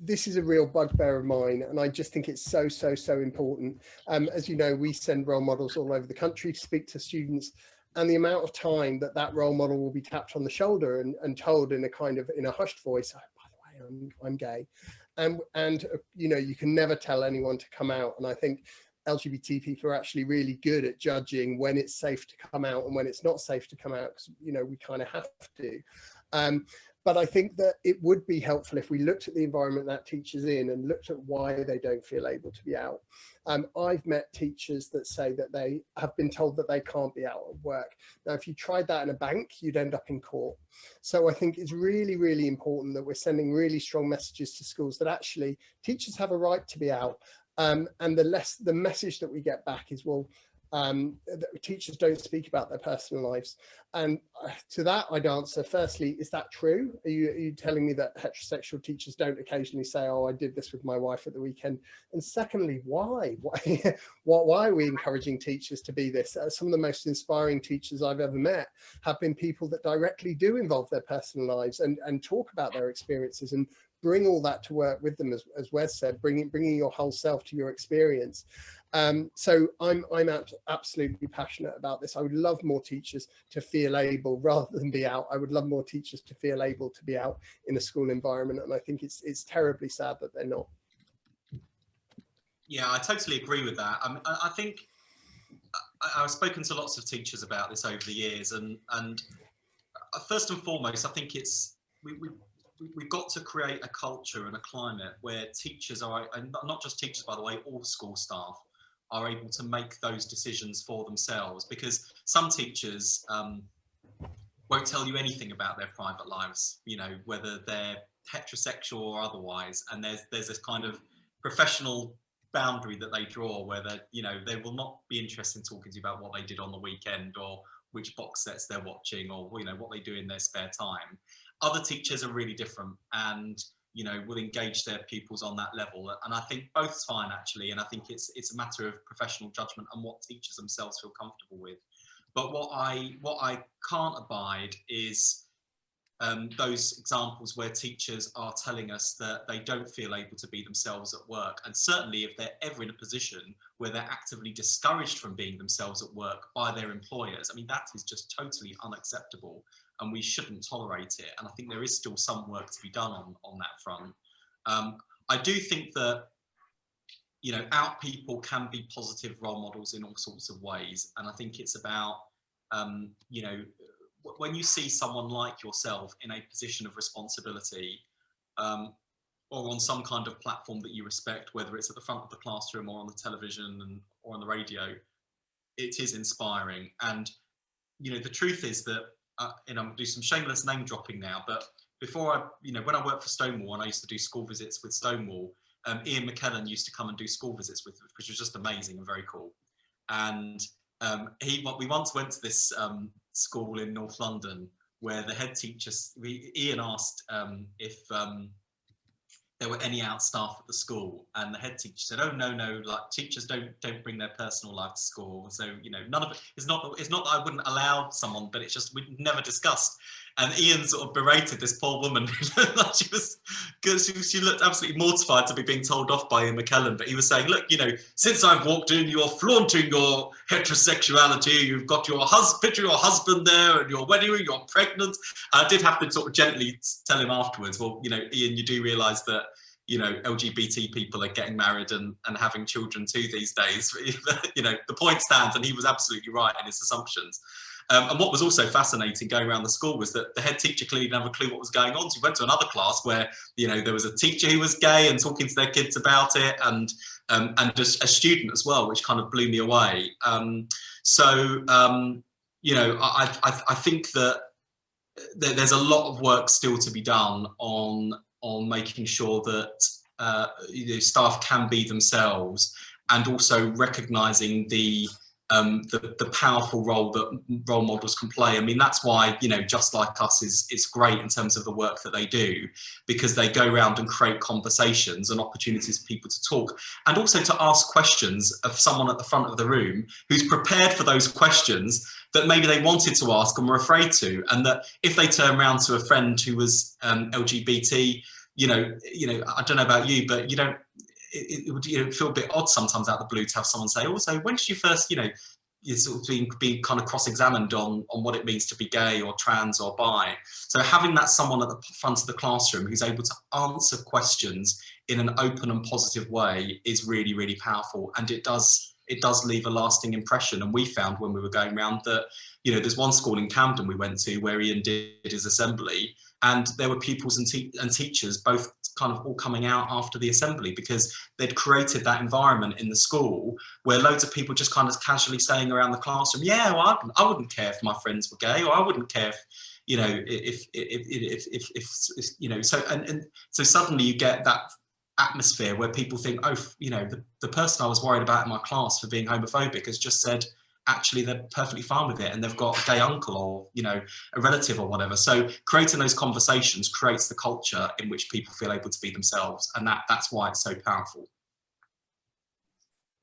This is a real bugbear of mine, and I just think it's so important. As you know, we send role models all over the country to speak to students, and the amount of time that role model will be tapped on the shoulder and told in a hushed voice, oh, by the way, I'm gay, and you know, you can never tell anyone to come out. And I think LGBT people are actually really good at judging when it's safe to come out and when it's not safe to come out, because you know, we kind of have to. But I think that it would be helpful if we looked at the environment that teachers in and looked at why they don't feel able to be out. I've met teachers that say that they have been told that they can't be out at work. Now, if you tried that in a bank, you'd end up in court. So I think it's really important that we're sending really strong messages to schools that actually teachers have a right to be out. And the message that we get back is, well, teachers don't speak about their personal lives. And to that I'd answer, firstly, is that true? Are you telling me that heterosexual teachers don't occasionally say, oh, I did this with my wife at the weekend? And secondly, why are we encouraging teachers to be this? Some of the most inspiring teachers I've ever met have been people that directly do involve their personal lives and talk about their experiences and bring all that to work with them, as Wes said, bringing your whole self to your experience. So I'm absolutely passionate about this. I would love more teachers to feel able rather than be out. I would love more teachers to feel able to be out in a school environment, and I think it's terribly sad that they're not. Yeah, I totally agree with that. I think I've spoken to lots of teachers about this over the years, and first and foremost, I think we've got to create a culture and a climate where teachers are, and not just teachers, by the way, all school staff are able to make those decisions for themselves, because some teachers won't tell you anything about their private lives, you know, whether they're heterosexual or otherwise, and there's this kind of professional boundary that they draw where they will not be interested in talking to you about what they did on the weekend or which box sets they're watching or what they do in their spare time. Other teachers are really different and will engage their pupils on that level, and I think both's fine actually, and I think it's a matter of professional judgment and what teachers themselves feel comfortable with. But what I can't abide is those examples where teachers are telling us that they don't feel able to be themselves at work, and certainly if they're ever in a position where they're actively discouraged from being themselves at work by their employers. I mean, that is just totally unacceptable, and we shouldn't tolerate it. And I think there is still some work to be done on that front. I do think that out people can be positive role models in all sorts of ways, and I think it's about when you see someone like yourself in a position of responsibility, or on some kind of platform that you respect, whether it's at the front of the classroom or on the television or on the radio, it is inspiring. And the truth is that I'm going to do some shameless name dropping now, but before when I worked for Stonewall and I used to do school visits with Stonewall, Ian McKellen used to come and do school visits with, which was just amazing and very cool. And we once went to this school in North London where the head teacher, Ian asked if there were any out staff at the school, and the head teacher said, "Oh no, like teachers don't bring their personal life to school, so none of it. It's not that I wouldn't allow someone, but it's just we'd never discussed." And Ian sort of berated this poor woman who looked like she looked absolutely mortified to be being told off by Ian McKellen. But he was saying, "Look, since I've walked in, you're flaunting your heterosexuality. You've got your picture of your husband there, and your wedding ring. You're pregnant." I did have to sort of gently tell him afterwards, "Well, Ian, you do realise that LGBT people are getting married and having children too these days." The point stands, and he was absolutely right in his assumptions. And what was also fascinating going around the school was that the head teacher clearly didn't have a clue what was going on. So he went to another class where there was a teacher who was gay and talking to their kids about it, and just a student as well, which kind of blew me away. I think that there's a lot of work still to be done on making sure that staff can be themselves, and also recognising the powerful role that role models can play. I mean, that's why Just Like Us is great in terms of the work that they do, because they go around and create conversations and opportunities for people to talk, and also to ask questions of someone at the front of the room who's prepared for those questions that maybe they wanted to ask and were afraid to, and that if they turn around to a friend who was LGBT, I don't know about you, but it would feel a bit odd sometimes out of the blue to have someone say, "Also, when did you first, you're sort of being kind of cross-examined on what it means to be gay or trans or bi." So having that someone at the front of the classroom who's able to answer questions in an open and positive way is really, really powerful, and it does leave a lasting impression. And we found when we were going around that, there's one school in Camden we went to where Ian did his assembly, and there were pupils and teachers both kind of all coming out after the assembly, because they'd created that environment in the school where loads of people just kind of casually saying around the classroom, "Yeah, well, I wouldn't care if my friends were gay, or I wouldn't care so suddenly you get that atmosphere where people think, "Oh, the person I was worried about in my class for being homophobic has just said actually they're perfectly fine with it, and they've got a gay uncle or a relative or whatever." So creating those conversations creates the culture in which people feel able to be themselves, and that's why it's so powerful.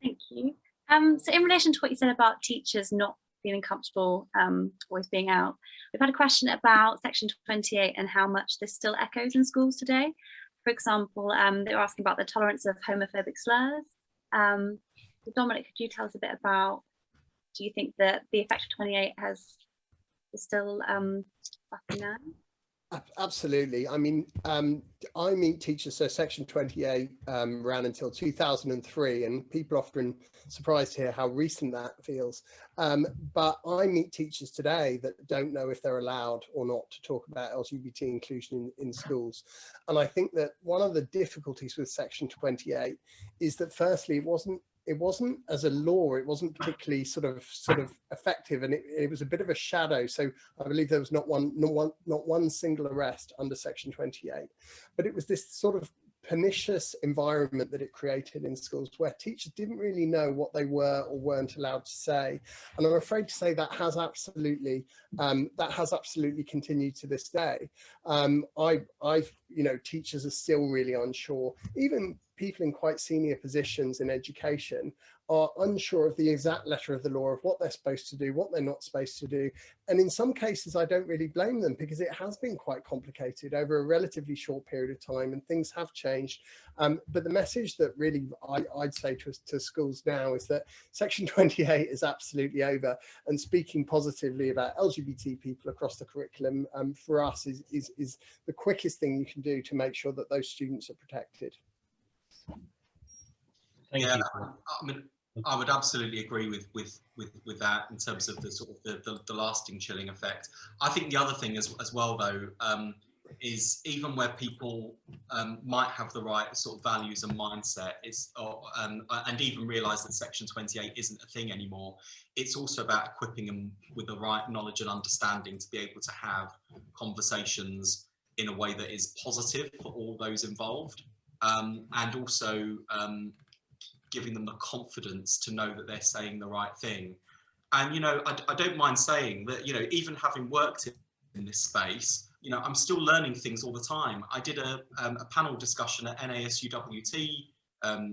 Thank you. So in relation to what you said about teachers not feeling comfortable always being out, we've had a question about Section 28 and how much this still echoes in schools today. For example, they were asking about the tolerance of homophobic slurs. Dominic, could you tell us a bit about, do you think that the effect of 28 is still lasting now? Absolutely. I mean, I meet teachers, so Section 28 ran until 2003, and people often surprised to hear how recent that feels. But I meet teachers today that don't know if they're allowed or not to talk about LGBT inclusion in schools. And I think that one of the difficulties with Section 28 is that firstly, it wasn't as a law, it wasn't particularly sort of effective, and it was a bit of a shadow. So I believe there was not one single arrest under Section 28, but it was this sort of pernicious environment that it created in schools where teachers didn't really know what they were or weren't allowed to say. And I'm afraid to say that has absolutely continued to this day. Teachers are still really unsure. Even people in quite senior positions in education are unsure of the exact letter of the law, of what they're supposed to do, what they're not supposed to do. And in some cases, I don't really blame them, because it has been quite complicated over a relatively short period of time, and things have changed. But the message that really I'd say to schools now is that Section 28 is absolutely over, and speaking positively about LGBT people across the curriculum for us is the quickest thing you can do to make sure that those students are protected. Thank you. I mean, I would absolutely agree with that in terms of the sort of the lasting chilling effect. I think the other thing as well, though, is even where people might have the right sort of values and mindset, and even realise that Section 28 isn't a thing anymore, it's also about equipping them with the right knowledge and understanding to be able to have conversations in a way that is positive for all those involved, and also giving them the confidence to know that they're saying the right thing. And, you know, I don't mind saying that, you know, even having worked in this space, you know, I'm still learning things all the time. I did a panel discussion at NASUWT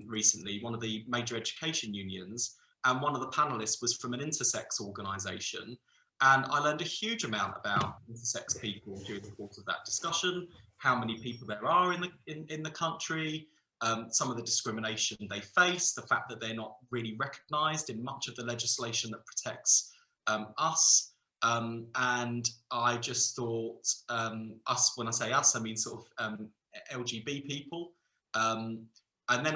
recently, one of the major education unions, and one of the panelists was from an intersex organisation. And I learned a huge amount about intersex people during the course of that discussion, how many people there are in the country, some of the discrimination they face, the fact that they're not really recognised in much of the legislation that protects us. And I just thought, us, when I say us, I mean sort of LGBT people. And then,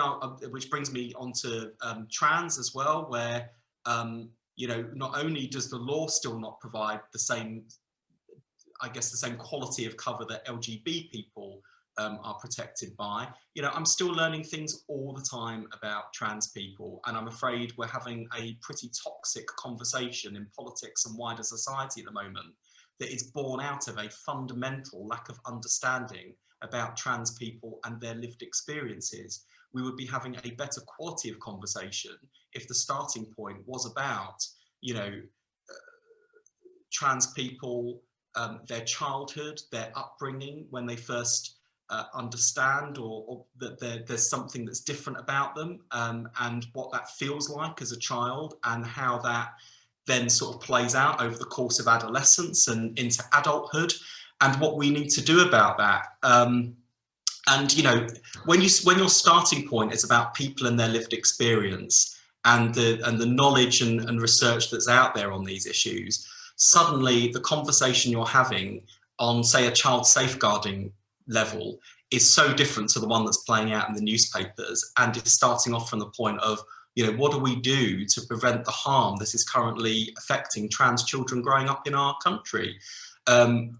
which brings me on to trans as well, where, you know, not only does the law still not provide the same, I guess, the same quality of cover that LGBT people are protected by, you know, I'm still learning things all the time about trans people, and I'm afraid we're having a pretty toxic conversation in politics and wider society at the moment that is born out of a fundamental lack of understanding about trans people and their lived experiences. We would be having a better quality of conversation if the starting point was about, you know, trans people, their childhood, their upbringing, when they first understand or that there's something that's different about them, and what that feels like as a child, and how that then sort of plays out over the course of adolescence and into adulthood, and what we need to do about that. And, you know, when your starting point is about people and their lived experience and the knowledge and research that's out there on these issues, suddenly the conversation you're having on, say, a child safeguarding level is so different to the one that's playing out in the newspapers, and it's starting off from the point of, you know, what do we do to prevent the harm that is currently affecting trans children growing up in our country? And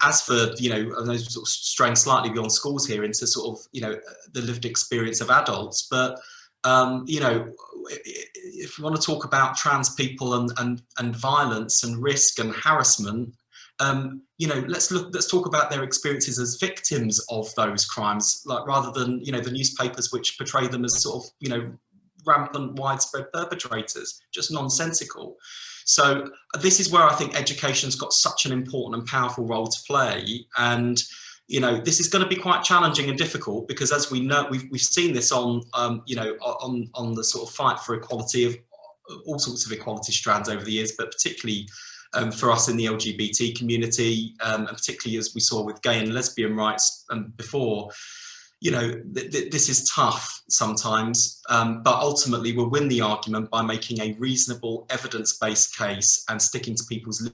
as for, you know, I know sort of straying slightly beyond schools here into sort of, you know, the lived experience of adults, but you know, if we want to talk about trans people and violence and risk and harassment, you know, let's talk about their experiences as victims of those crimes, like, rather than, you know, the newspapers which portray them as sort of, you know, rampant, widespread perpetrators, just nonsensical. So this is where I think education's got such an important and powerful role to play. And, you know, this is going to be quite challenging and difficult, because as we know, we've seen this on, you know, on the sort of fight for equality of all sorts of equality strands over the years, but particularly for us in the LGBT community, and particularly as we saw with gay and lesbian rights before. you know, this is tough sometimes, but ultimately we'll win the argument by making a reasonable evidence-based case and sticking to people's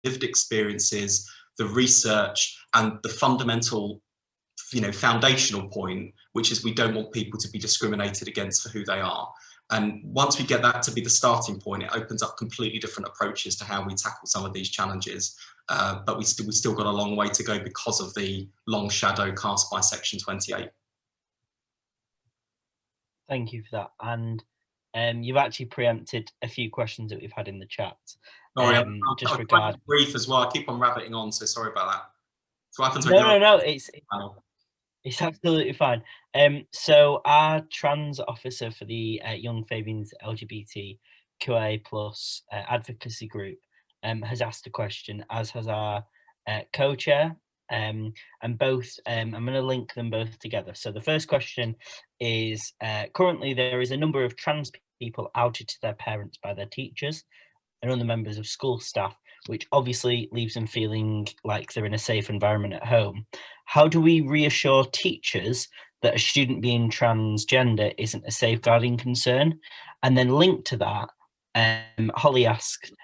lived experiences, the research, and the fundamental, you know, foundational point, which is we don't want people to be discriminated against for who they are. And once we get that to be the starting point, it opens up completely different approaches to how we tackle some of these challenges. But we still got a long way to go because of the long shadow cast by Section 28. Thank you for that. And you've actually preempted a few questions that we've had in the chat. Sorry, just I'm regarding brief as well. I keep on rabbiting on, so sorry about that. So what happens when no, it's absolutely fine. So our trans officer for the Young Fabians LGBTQIA+ advocacy group has asked a question, as has our co-chair, and both, I'm going to link them both together. So the first question is, currently there is a number of trans people outed to their parents by their teachers and other members of school staff, which obviously leaves them feeling like they're in a safe environment at home. How do we reassure teachers that a student being transgender isn't a safeguarding concern? And then linked to that, Holly asked,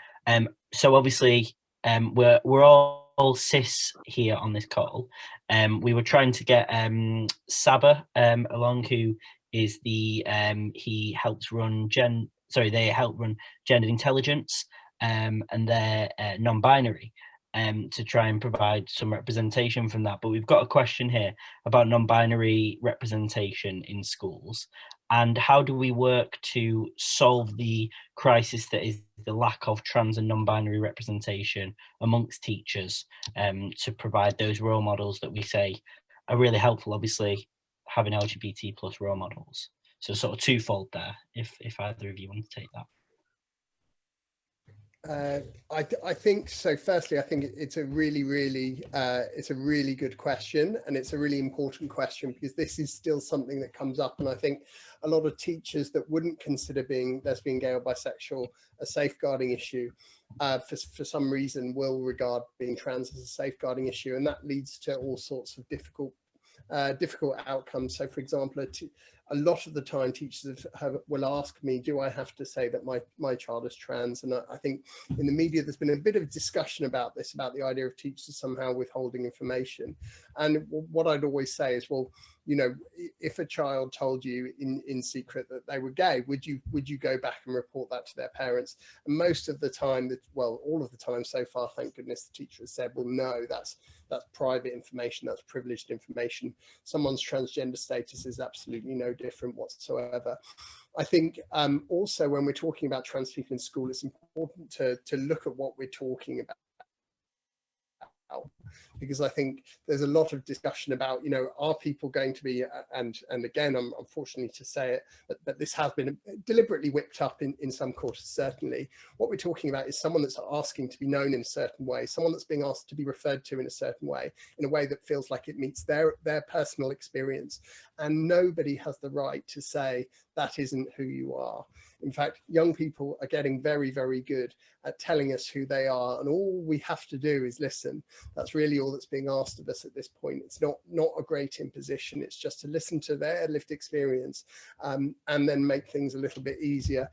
so obviously we're all cis here on this call. We were trying to get Saba along, who is the he helps run they help run Gender Intelligence, and they're non-binary, to try and provide some representation from that. But we've got a question here about non-binary representation in schools, and how do we work to solve the crisis that is the lack of trans and non-binary representation amongst teachers, to provide those role models that we say are really helpful, obviously having LGBT+ role models. So sort of twofold there, if either of you want to take that. I think so. Firstly, I think it's a really good question, and it's a really important question, because this is still something that comes up, and I think a lot of teachers that wouldn't consider being lesbian, gay, or bisexual a safeguarding issue, for some reason will regard being trans as a safeguarding issue, and that leads to all sorts of difficult outcomes. So, for example, a lot of the time teachers will ask me, do I have to say that my child is trans? And I think in the media there's been a bit of discussion about this, about the idea of teachers somehow withholding information. And what I'd always say is, well, you know, if a child told you in secret that they were gay, would you go back and report that to their parents? And most of the time, all of the time so far, thank goodness, the teacher has said, well, no, that's private information, that's privileged information. Someone's transgender status is absolutely no different whatsoever. I think also when we're talking about trans people in school, it's important to look at what we're talking about, because I think there's a lot of discussion about, you know, are people going to be, and again, I'm unfortunately to say it, but this has been deliberately whipped up in some quarters, certainly. What we're talking about is someone that's asking to be known in a certain way, someone that's being asked to be referred to in a certain way, in a way that feels like it meets their personal experience. And nobody has the right to say that isn't who you are. In fact, young people are getting very, very good at telling us who they are, and all we have to do is listen. That's really all that's being asked of us at this point. It's not a great imposition. It's just to listen to their lived experience, and then make things a little bit easier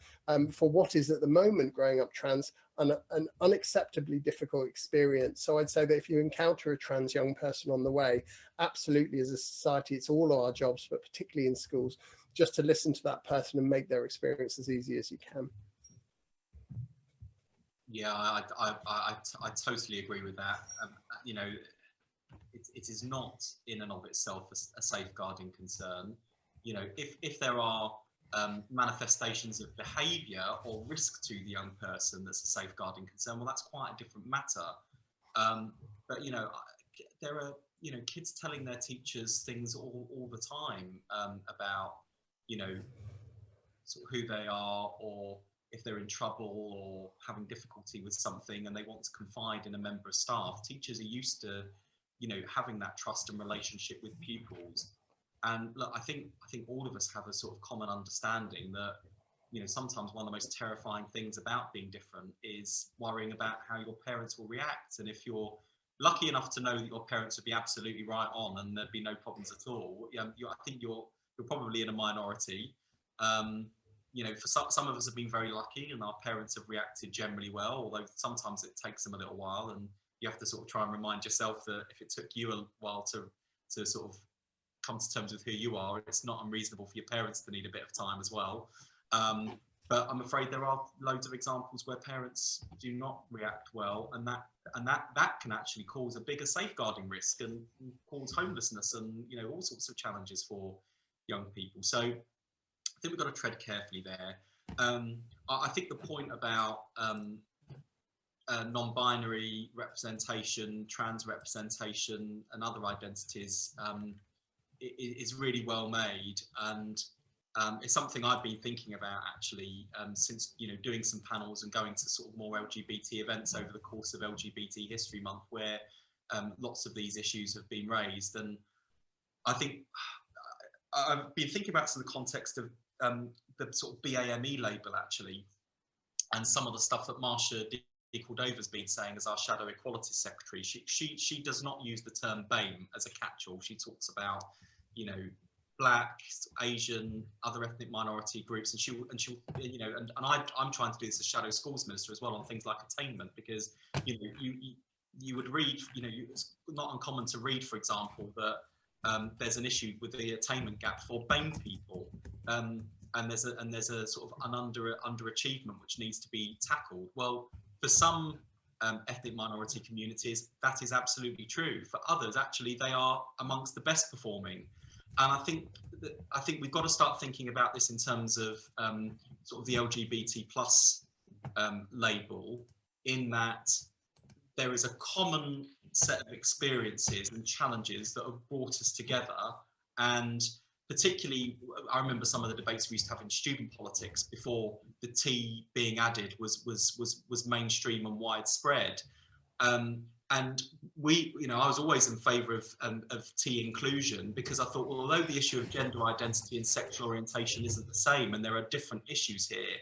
for what is at the moment, growing up trans, an unacceptably difficult experience. So I'd say that if you encounter a trans young person on the way, absolutely, as a society, it's all our jobs, but particularly in schools, just to listen to that person and make their experience as easy as you can. Yeah, I totally agree with that. You know, it is not in and of itself a safeguarding concern. You know, if there are manifestations of behaviour or risk to the young person that's a safeguarding concern, well, that's quite a different matter. But, you know, there are, you know, kids telling their teachers things all the time about, you know, sort of who they are, or if they're in trouble or having difficulty with something and they want to confide in a member of staff. Teachers are used to, you know, having that trust and relationship with pupils. And look, I think all of us have a sort of common understanding that, you know, sometimes one of the most terrifying things about being different is worrying about how your parents will react. And if you're lucky enough to know that your parents would be absolutely right on and there'd be no problems at all, I think you're probably in a minority. You know, for some of us have been very lucky and our parents have reacted generally well, although sometimes it takes them a little while, and you have to sort of try and remind yourself that if it took you a while to sort of come to terms with who you are, it's not unreasonable for your parents to need a bit of time as well. But I'm afraid there are loads of examples where parents do not react well, and that can actually cause a bigger safeguarding risk and cause homelessness and, you know, all sorts of challenges for young people. So I think we've got to tread carefully there. I think the point about non-binary representation, trans representation, and other identities is really well made, and it's something I've been thinking about actually since, you know, doing some panels and going to sort of more LGBT events over the course of LGBT History Month, where lots of these issues have been raised. And I think I've been thinking about in the context of the sort of BAME label actually, and some of the stuff that Marcia D. Cordova's been saying as our Shadow Equality Secretary. She does not use the term BAME as a catch-all. She talks about, you know, Black, Asian, other ethnic minority groups, and she'll you know, and I'm trying to do this as Shadow Schools Minister as well on things like attainment, because you know, you would read, you know, it's not uncommon to read, for example, that there's an issue with the attainment gap for BAME people, and there's a sort of an underachievement which needs to be tackled. Well, for some ethnic minority communities, that is absolutely true. For others, actually, they are amongst the best performing. And I think we've got to start thinking about this in terms of sort of the LGBT plus label, in that there is a common set of experiences and challenges that have brought us together. And particularly, I remember some of the debates we used to have in student politics before the T being added was mainstream and widespread. And we, you know, I was always in favour of T inclusion, because I thought, well, although the issue of gender identity and sexual orientation isn't the same, and there are different issues here,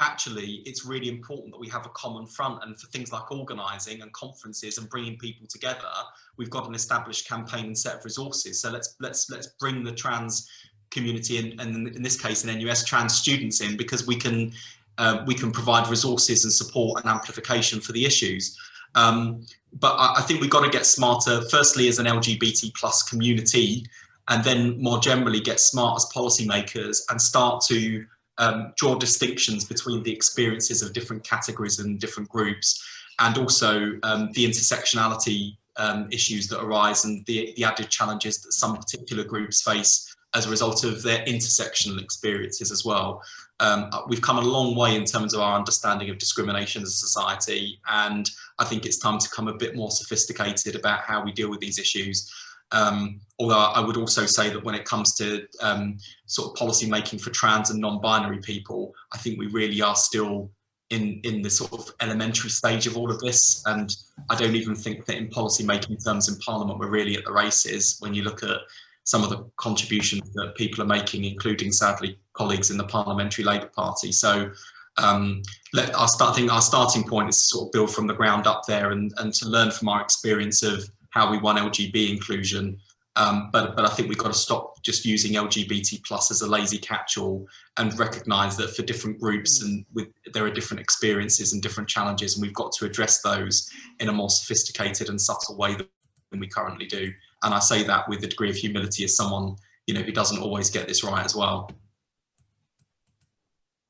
actually, it's really important that we have a common front. And for things like organising and conferences and bringing people together, we've got an established campaign and set of resources. So let's bring the trans community in, and in this case, in NUS, trans students in, because we can provide resources and support and amplification for the issues. But I think we've got to get smarter, firstly as an LGBT plus community, and then more generally get smart as policymakers and start to draw distinctions between the experiences of different categories and different groups, and also the intersectionality issues that arise and the added challenges that some particular groups face as a result of their intersectional experiences as well. We've come a long way in terms of our understanding of discrimination as a society, and I think it's time to become a bit more sophisticated about how we deal with these issues. Although I would also say that when it comes to sort of policy making for trans and non-binary people, I think we really are still in the sort of elementary stage of all of this. And I don't even think that in policy making terms in Parliament, we're really at the races when you look at some of the contributions that people are making, including, sadly, colleagues in the Parliamentary Labour Party. So our starting point is to sort of build from the ground up there, and to learn from our experience of how we won LGB inclusion. But I think we've got to stop just using LGBT plus as a lazy catch-all, and recognise that for different groups and there are different experiences and different challenges, and we've got to address those in a more sophisticated and subtle way than we currently do. And I say that with a degree of humility as someone, you know, who doesn't always get this right as well.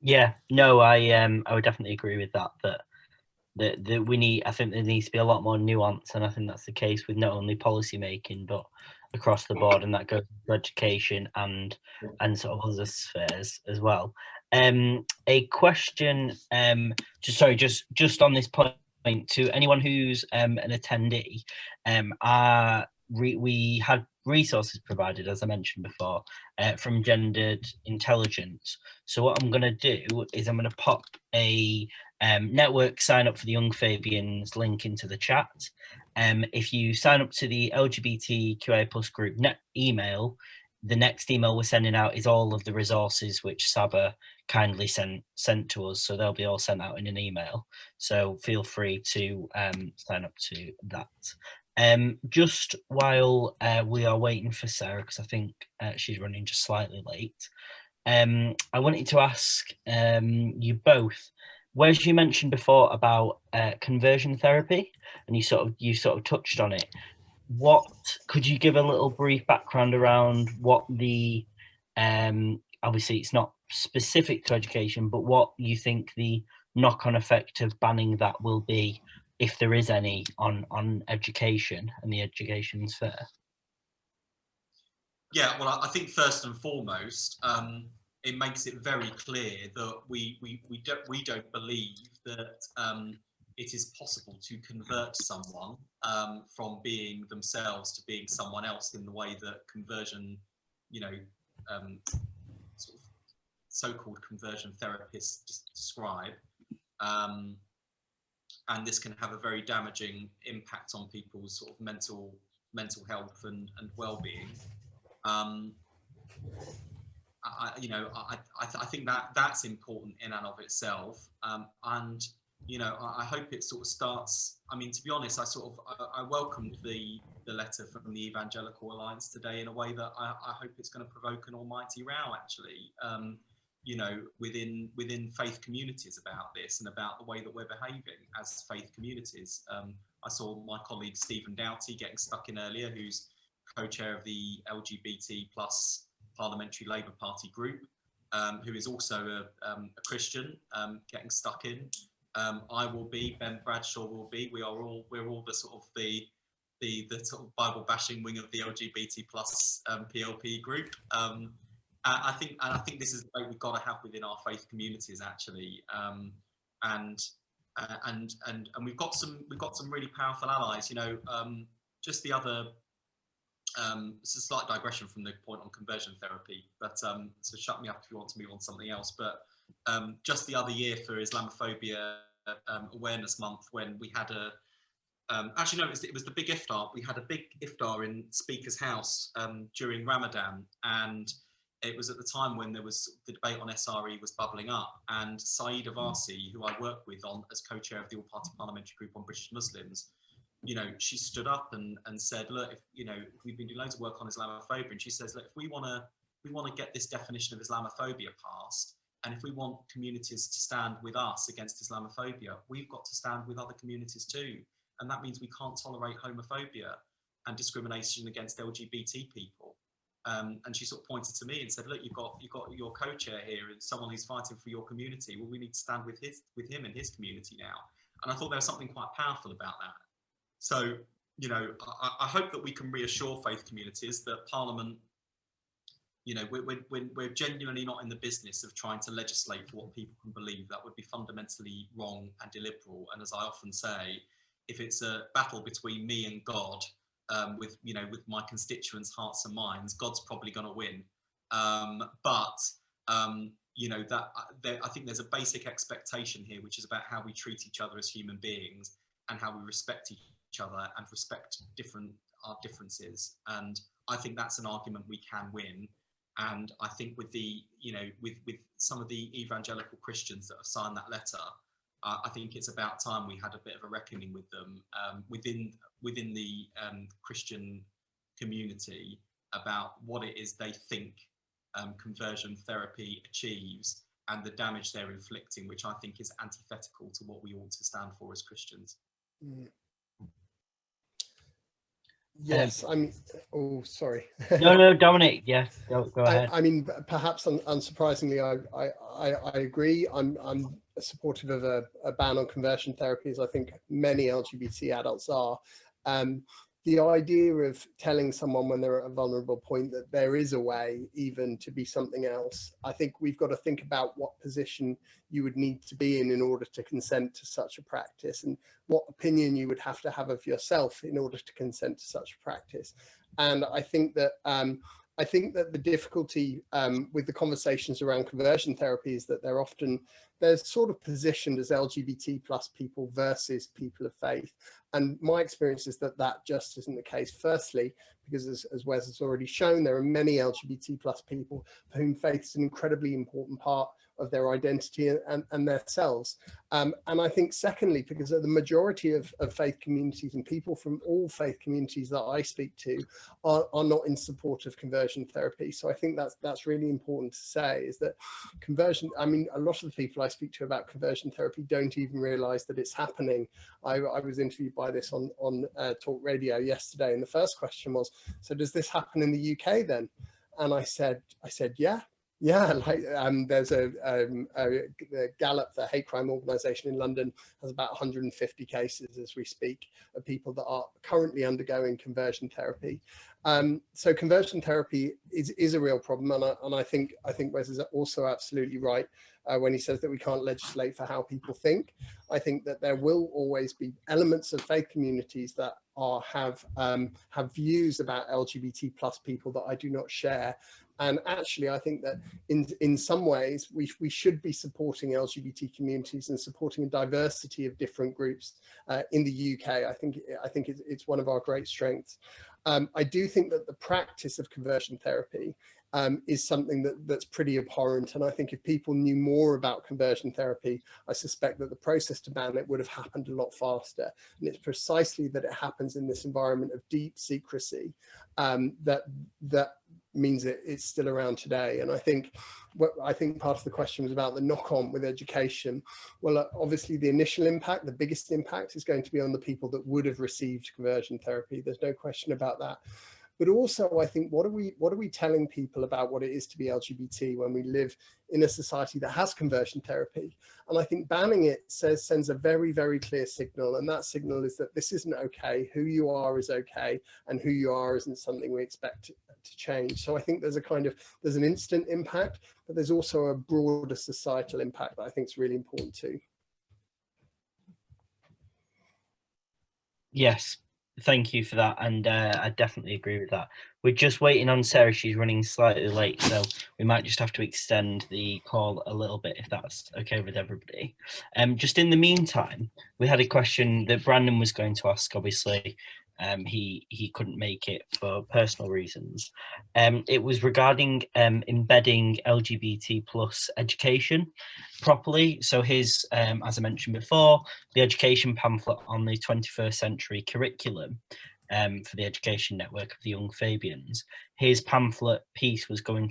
Yeah, no, I would definitely agree with that. That we need, I think there needs to be a lot more nuance, and I think that's the case with not only policy making but across the board, and that goes for education and sort of other spheres as well. A question, just on this point, to anyone who's an attendee, we had resources provided, as I mentioned before, from Gendered Intelligence. So what I'm going to do is I'm going to pop a network sign up for the Young Fabians link into the chat. If you sign up to the LGBTQIA plus group email, the next email we're sending out is all of the resources which Saba kindly sent to us. So they'll be all sent out in an email. So feel free to sign up to that. Just while we are waiting for Sarah, because I think she's running just slightly late, I wanted to ask you both, whereas you mentioned before about conversion therapy, and you sort of touched on it. What could you give a little brief background around what the obviously it's not specific to education, but what you think the knock-on effect of banning that will be, if there is any, on education and the education sphere? Yeah, well, I think first and foremost, it makes it very clear that we don't believe that it is possible to convert someone from being themselves to being someone else in the way that conversion, sort of so-called conversion therapists describe. And this can have a very damaging impact on people's sort of mental health and well-being. I think that's important in and of itself, and I hope it sort of starts. I mean, to be honest, I welcomed the letter from the Evangelical Alliance today in a way that I hope it's going to provoke an almighty row, actually, within faith communities about this and about the way that we're behaving as faith communities. I saw my colleague Stephen Doughty getting stuck in earlier, who's co-chair of the LGBT plus Parliamentary Labour Party group, who is also a Christian, getting stuck in. I will be, Ben Bradshaw will be. We're all the sort of the sort of Bible bashing wing of the LGBT plus PLP group. I think this is the way we've got to have within our faith communities, actually, and we've got some really powerful allies. Just the other. It's a slight digression from the point on conversion therapy, but so shut me up if you want to move on to something else. But just the other year for Islamophobia Awareness Month, when we had it was the big iftar. We had a big iftar in Speaker's House during Ramadan, and it was at the time when there was the debate on SRE was bubbling up, and Saeed Avasi, who I work with as co-chair of the All-Party Parliamentary Group on British Muslims, she stood up and said, look, if we've been doing loads of work on Islamophobia, and she says, look, if we want to get this definition of Islamophobia passed, and if we want communities to stand with us against Islamophobia, we've got to stand with other communities too, and that means we can't tolerate homophobia and discrimination against LGBT people. And she sort of pointed to me and said, look, you've got your co-chair here and someone who's fighting for your community. Well, we need to stand with him and his community now. And I thought there was something quite powerful about that. So, I hope that we can reassure faith communities that Parliament, we're genuinely not in the business of trying to legislate for what people can believe. That would be fundamentally wrong and illiberal. And as I often say, if it's a battle between me and God, with my constituents' hearts and minds, God's probably going to win. I think there's a basic expectation here, which is about how we treat each other as human beings and how we respect each other and respect our differences. And I think that's an argument we can win. And I think with with some of the evangelical Christians that have signed that letter, I think it's about time we had a bit of a reckoning with them within the Christian community about what it is they think conversion therapy achieves and the damage they're inflicting, which I think is antithetical to what we ought to stand for as Christians. Mm. Yes, I mean, oh, sorry. No, Dominic, yeah, go ahead. I mean, perhaps unsurprisingly, I agree. I'm supportive of a ban on conversion therapies. I think many LGBT adults are. The idea of telling someone when they're at a vulnerable point that there is a way even to be something else, I think we've got to think about what position you would need to be in order to consent to such a practice, and what opinion you would have to have of yourself in order to consent to such a practice. And I think that the difficulty with the conversations around conversion therapy is that they're sort of positioned as LGBT plus people versus people of faith. And my experience is that just isn't the case. Firstly, because as Wes has already shown, there are many LGBT plus people for whom faith is an incredibly important part their identity and their selves. And I think secondly, because the majority of faith communities and people from all faith communities that I speak to are not in support of conversion therapy. So I think that's really important to say, is that conversion, I mean, a lot of the people I speak to about conversion therapy don't even realize that it's happening. I was interviewed by this on Talk Radio yesterday, and the first question was, so does this happen in the UK then? And I said, yeah. Like there's the Gallup, the hate crime organisation in London, has about 150 cases as we speak of people that are currently undergoing conversion therapy. So conversion therapy is a real problem, and I think Wes is also absolutely right when he says that we can't legislate for how people think. I think that there will always be elements of faith communities that have views about LGBT plus people that I do not share. And actually, I think that in some ways we should be supporting LGBT communities and supporting a diversity of different groups in the UK. I think it's one of our great strengths. I do think that the practice of conversion therapy is something that's pretty abhorrent. And I think if people knew more about conversion therapy, I suspect that the process to ban it would have happened a lot faster. And it's precisely that it happens in this environment of deep secrecy that means it's still around today. And I think part of the question was about the knock-on with education. Well, obviously the initial impact, the biggest impact, is going to be on the people that would have received conversion therapy. There's no question about that. But also, I think, what are we telling people about what it is to be LGBT when we live in a society that has conversion therapy? And I think banning it sends a very, very clear signal. And that signal is that this isn't okay. Who you are is okay, and who you are isn't something we expect to change. So I think there's an instant impact, but there's also a broader societal impact that I think is really important too. Yes. Thank you for that, and I definitely agree with that. We're just waiting on Sarah. She's running slightly late, so we might just have to extend the call a little bit if that's okay with everybody. Just in the meantime, we had a question that Brandon was going to ask. Obviously, he couldn't make it for personal reasons. It was regarding embedding LGBT plus education properly. So his, as I mentioned before, the education pamphlet on the 21st century curriculum for the Education Network of the Young Fabians. His pamphlet piece is going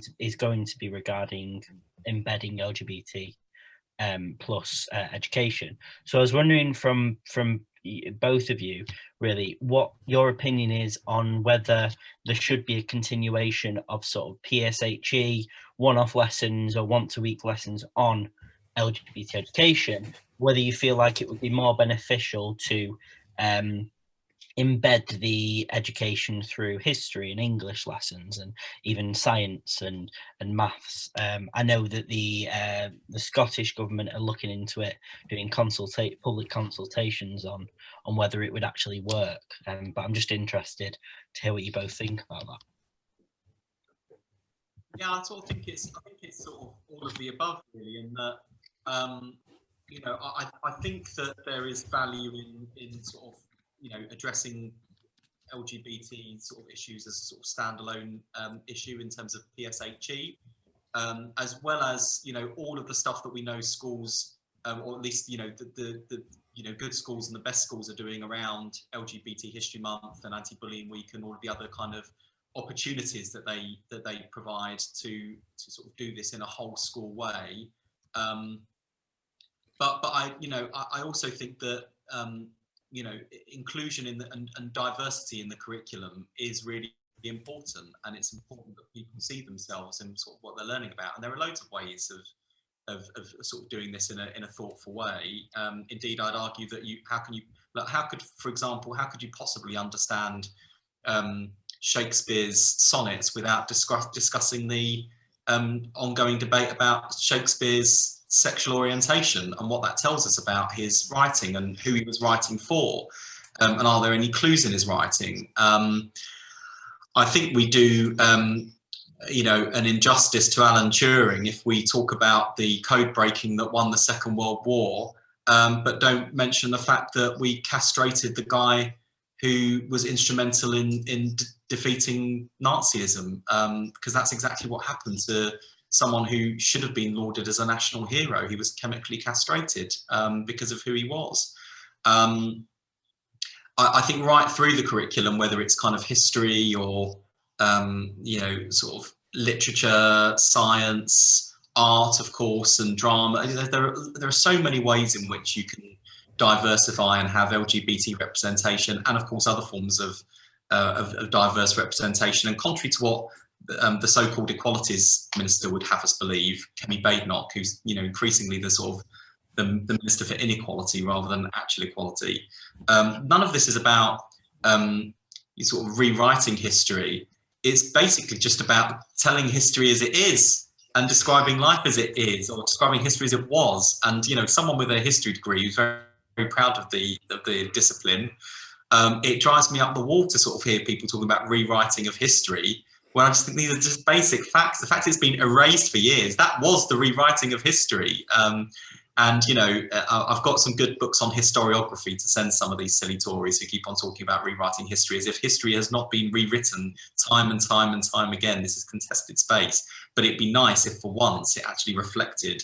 to be regarding embedding LGBT plus education. So I was wondering from both of you, really, what your opinion is on whether there should be a continuation of sort of PSHE one-off lessons or once-a-week lessons on LGBT education, whether you feel like it would be more beneficial to embed the education through history and English lessons and even science and maths. I know that the Scottish government are looking into it, doing public consultations on whether it would actually work. But I'm just interested to hear what you both think about that. Yeah, I sort of think it's sort of all of the above, really, in that I think that there is value in sort of addressing LGBT sort of issues as a sort of standalone issue in terms of PSHE, as well as all of the stuff that we know schools, or at least the good schools and the best schools are doing around LGBT History Month and Anti-Bullying Week and all of the other kind of opportunities that they provide to sort of do this in a whole school way. But I also think that inclusion and diversity in the curriculum is really important, and it's important that people see themselves in sort of what they're learning about. And there are loads of ways of sort of doing this in a thoughtful way. Indeed, I'd argue that how could you possibly understand Shakespeare's sonnets without discussing the ongoing debate about Shakespeare's sexual orientation and what that tells us about his writing and who he was writing for, and are there any clues in his writing? I think we do an injustice to Alan Turing if we talk about the code breaking that won the Second World War, but don't mention the fact that we castrated the guy who was instrumental in defeating Nazism, because that's exactly what happened to someone who should have been lauded as a national hero. He was chemically castrated because of who he was. I think right through the curriculum, whether it's kind of history or, you know, sort of literature, science, art, of course, and drama, there are so many ways in which you can diversify and have LGBT representation, and of course other forms of diverse representation. And contrary to what the so-called Equalities Minister would have us believe, Kemi Badenoch, who's, you know, increasingly the sort of the Minister for Inequality rather than actual equality. None of this is about sort of rewriting history. It's basically just about telling history as it is and describing life as it is, or describing history as it was. And, you know, someone with a history degree who's very, very proud of the discipline, it drives me up the wall to sort of hear people talking about rewriting of history, when I just think these are just basic facts. The fact it's been erased for years, that was the rewriting of history. And, you know, I've got some good books on historiography to send some of these silly Tories who keep on talking about rewriting history as if history has not been rewritten time and time and time again. This is contested space. But it'd be nice if for once it actually reflected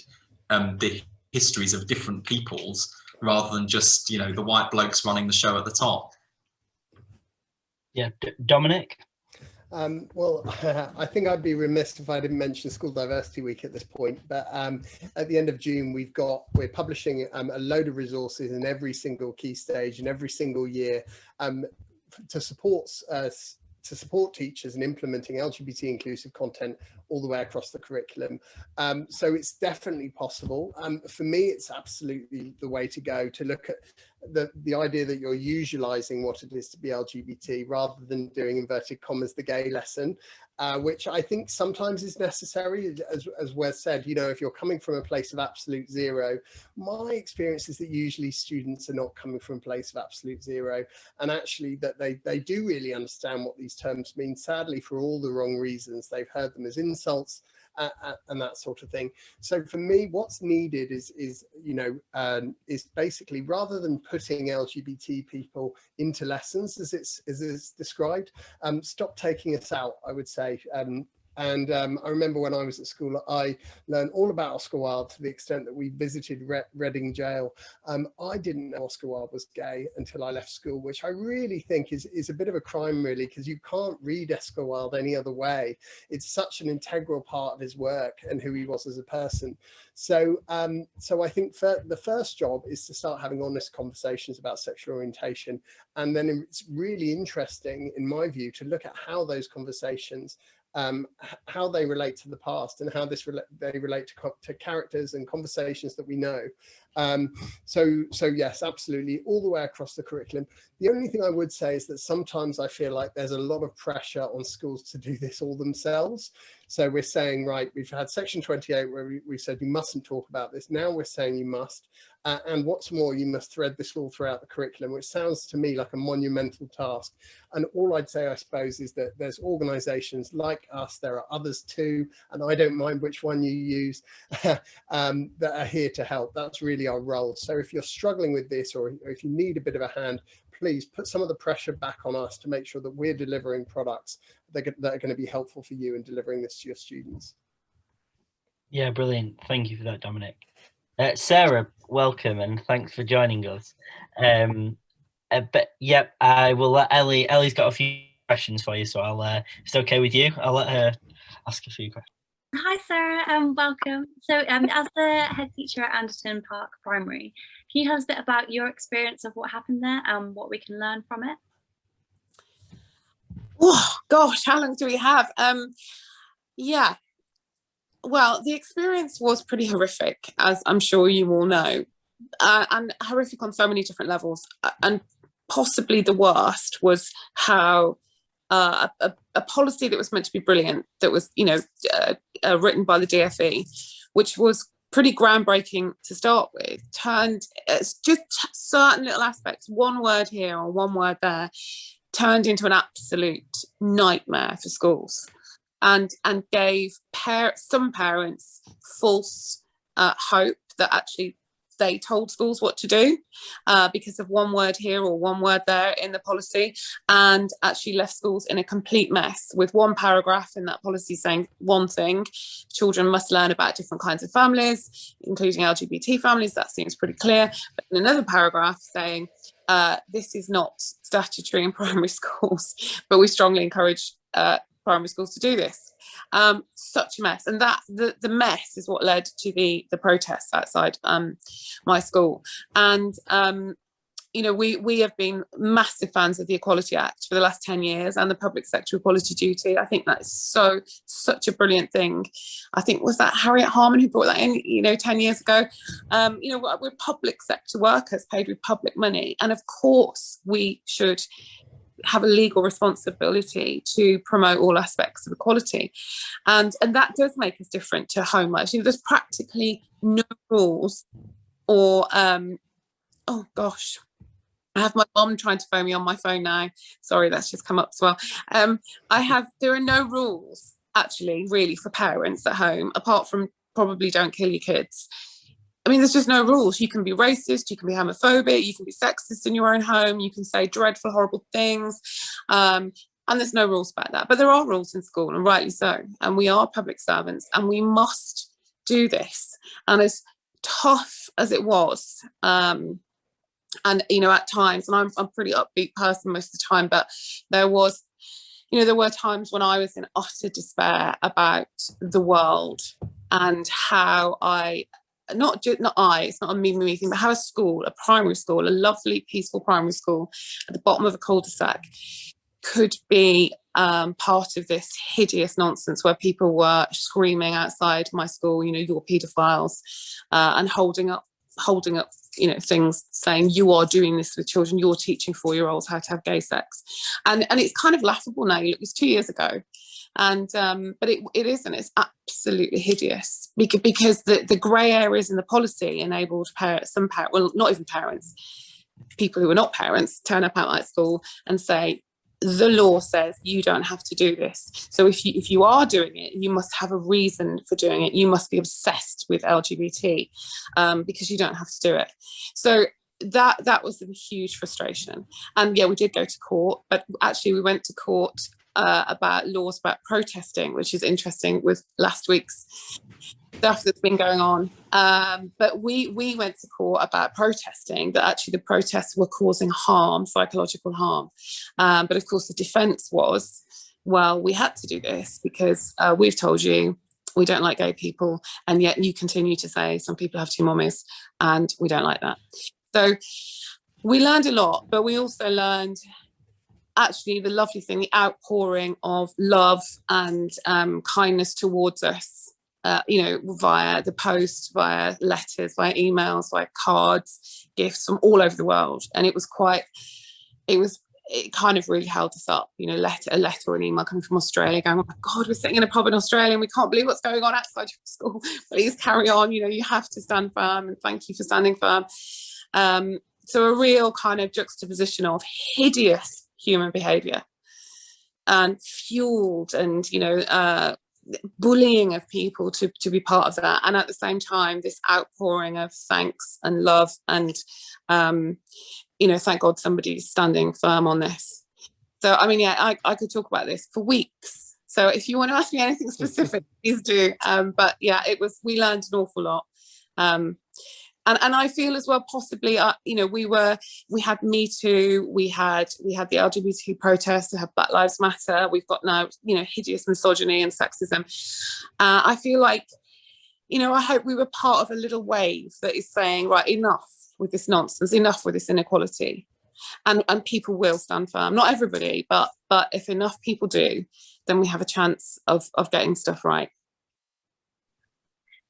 the histories of different peoples rather than just, you know, the white blokes running the show at the top. Yeah, Dominic? Well, I think I'd be remiss if I didn't mention School Diversity Week at this point, but at the end of June, we're publishing a load of resources in every single key stage and every single year to support teachers in implementing LGBT inclusive content all the way across the curriculum. So it's definitely possible. For me, it's absolutely the way to go, to look at the idea that you're utilizing what it is to be LGBT rather than doing, inverted commas, the gay lesson, which I think sometimes is necessary. As Wes said, you know, if you're coming from a place of absolute zero, my experience is that usually students are not coming from a place of absolute zero, and actually that they do really understand what these terms mean, sadly for all the wrong reasons. They've heard them as insults and that sort of thing. So for me, what's needed is you know, is basically, rather than putting LGBT people into lessons as it's described, stop taking us out, I would say. And I remember when I was at school, I learned all about Oscar Wilde to the extent that we visited Reading Jail. I didn't know Oscar Wilde was gay until I left school, which I really think is a bit of a crime, really, because you can't read Oscar Wilde any other way. It's such an integral part of his work and who he was as a person. So, so I think the first job is to start having honest conversations about sexual orientation. And then it's really interesting, in my view, to look at how those conversations how they relate to the past and how they relate to characters and conversations that we know. So yes, absolutely, all the way across the curriculum. The only thing I would say is that sometimes I feel like there's a lot of pressure on schools to do this all themselves. So we're saying, right, we've had section 28 where we said you mustn't talk about this. Now we're saying you must. And what's more, you must thread this all throughout the curriculum, which sounds to me like a monumental task. And all I'd say, I suppose, is that there's organisations like us, there are others too, and I don't mind which one you use, that are here to help. That's really our role. So if you're struggling with this, or if you need a bit of a hand, please put some of the pressure back on us to make sure that we're delivering products that are going to be helpful for you in delivering this to your students. Yeah, brilliant. Thank you for that, Dominic. Sarah, welcome and thanks for joining us. But yep, I will let Ellie. Ellie's got a few questions for you, so I'll. If it's okay with you, I'll let her ask a few questions. Hi Sarah, welcome. So as the head teacher at Anderton Park Primary, can you tell us a bit about your experience of what happened there and what we can learn from it? Oh gosh, how long do we have? Yeah, well, the experience was pretty horrific, as I'm sure you all know, and horrific on so many different levels. And possibly the worst was how a policy that was meant to be brilliant, that was, you know, written by the DFE, which was pretty groundbreaking to start with, turned, it's just certain little aspects, one word here or one word there, turned into an absolute nightmare for schools, and gave some parents false hope that actually they told schools what to do because of one word here or one word there in the policy, and actually left schools in a complete mess with one paragraph in that policy saying one thing: children must learn about different kinds of families, including LGBT families. That seems pretty clear. But in another paragraph saying this is not statutory in primary schools, but we strongly encourage primary schools to do this. Such a mess, and that the mess is what led to the protests outside my school. And you know, we have been massive fans of the Equality Act for the last 10 years and the public sector equality duty. I think that is such a brilliant thing. I think, was that Harriet Harman who brought that in, you know, 10 years ago? You know, we're public sector workers paid with public money, and of course we should have a legal responsibility to promote all aspects of equality, and that does make us different to home life. You know, there's practically no rules, or oh gosh, I have my mom trying to phone me on my phone now. Sorry, that's just come up as well. There are no rules actually really for parents at home, apart from probably don't kill your kids. I mean, there's just no rules. You can be racist, you can be homophobic, you can be sexist in your own home, you can say dreadful, horrible things. And there's no rules about that. But there are rules in school, and rightly so. And we are public servants, and we must do this. And as tough as it was, and, you know, at times, and I'm a pretty upbeat person most of the time, but there were times when I was in utter despair about the world and how it's not a me thing, but how a primary school, a lovely, peaceful primary school at the bottom of a cul-de-sac could be part of this hideous nonsense where people were screaming outside my school, you know, "You're paedophiles," and holding up, you know, things saying, "You are doing this with children, you're teaching 4-year-olds how to have gay sex." And it's kind of laughable now. It was 2 years ago. And but it isn't. It's absolutely hideous because the grey areas in the policy enabled well, not even parents, people who are not parents, turn up at school and say, the law says you don't have to do this. So if you are doing it, you must have a reason for doing it. You must be obsessed with LGBT because you don't have to do it. So that was a huge frustration. And yeah, we did go to court, but actually we went to court about laws about protesting, which is interesting with last week's stuff that's been going on. But we went to court about protesting, that actually the protests were causing harm, psychological harm. But of course the defence was, well, we had to do this because we've told you we don't like gay people, and yet you continue to say some people have two mummies, and we don't like that. So we learned a lot, but we also learned actually the lovely thing, the outpouring of love and kindness towards us, you know, via the post, via letters, via emails, via cards, gifts from all over the world. And it kind of really held us up, you know, a letter or an email coming from Australia going, "Oh my God, we're sitting in a pub in Australia and we can't believe what's going on outside your school. Please carry on, you know, you have to stand firm, and thank you for standing firm." So a real kind of juxtaposition of hideous human behaviour and fueled and, you know, bullying of people to be part of that, and at the same time this outpouring of thanks and love and you know, thank God somebody's standing firm on this. So I mean, yeah, I could talk about this for weeks, so if you want to ask me anything specific, please do. But yeah, we learned an awful lot. And I feel as well, possibly, you know, we had Me Too, we had the LGBT protests, we have Black Lives Matter, we've got now, you know, hideous misogyny and sexism. I feel like, you know, I hope we were part of a little wave that is saying, right, enough with this nonsense, enough with this inequality. And people will stand firm. Not everybody, but if enough people do, then we have a chance of getting stuff right.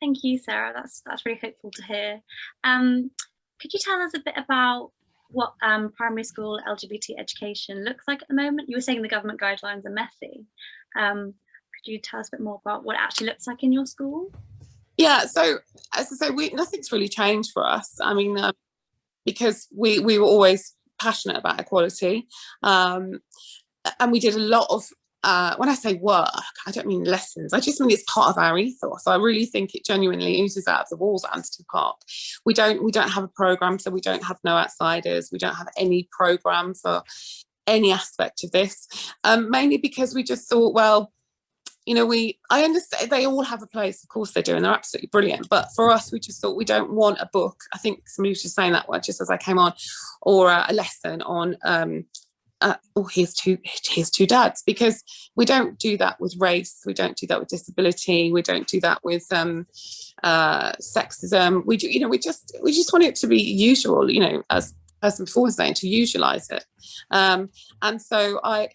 Thank you, Sarah. That's really hopeful to hear. Could you tell us a bit about what primary school LGBT education looks like at the moment? You were saying the government guidelines are messy. Could you tell us a bit more about what it actually looks like in your school? Yeah, so as I say, nothing's really changed for us. I mean, because we were always passionate about equality, and we did a lot of when I say work, I don't mean lessons. I just mean it's part of our ethos. I really think it genuinely oozes out of the walls at Anderton Park. We don't have a programme, so we don't have No Outsiders. We don't have any programme for any aspect of this, mainly because we just thought, well, you know, I understand they all have a place, of course they do, and they're absolutely brilliant. But for us, we just thought we don't want a book. I think somebody was just saying that word just as I came on, or a lesson on here's two dads, because we don't do that with race, we don't do that with disability, we don't do that with sexism. We do, you know, we just want it to be usual, you know, as person before was saying, to usualize it. And so I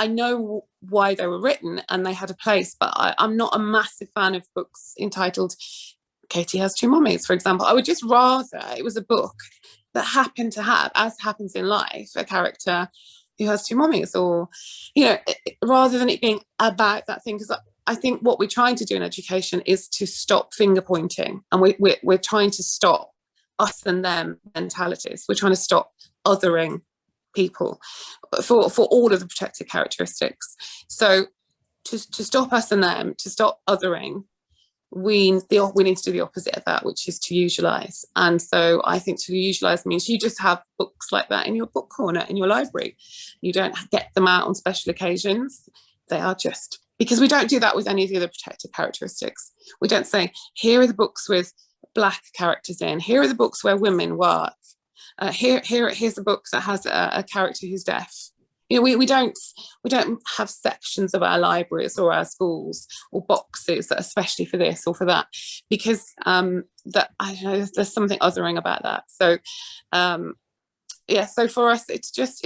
know why they were written and they had a place, but I'm not a massive fan of books entitled Katie Has Two Mummies, for example. I would just rather it was a book that happened to have, as happens in life, a character who has two mummies, or, you know, rather than it being about that thing. Because I think what we're trying to do in education is to stop finger pointing, and we're trying to stop us and them mentalities. We're trying to stop othering people for all of the protected characteristics. So to stop us and them, to stop othering, we need to do the opposite of that, which is to usualize. And so I think to usualize means you just have books like that in your book corner in your library. You don't get them out on special occasions. They are just, because we don't do that with any of the other protected characteristics. We don't say, here are the books with Black characters in, here are the books where women work, here's a book that has a character who's deaf. You know, we don't have sections of our libraries or our schools or boxes that are especially for this or for that, because that, I don't know, there's something othering about that. So yeah, so for us it's just,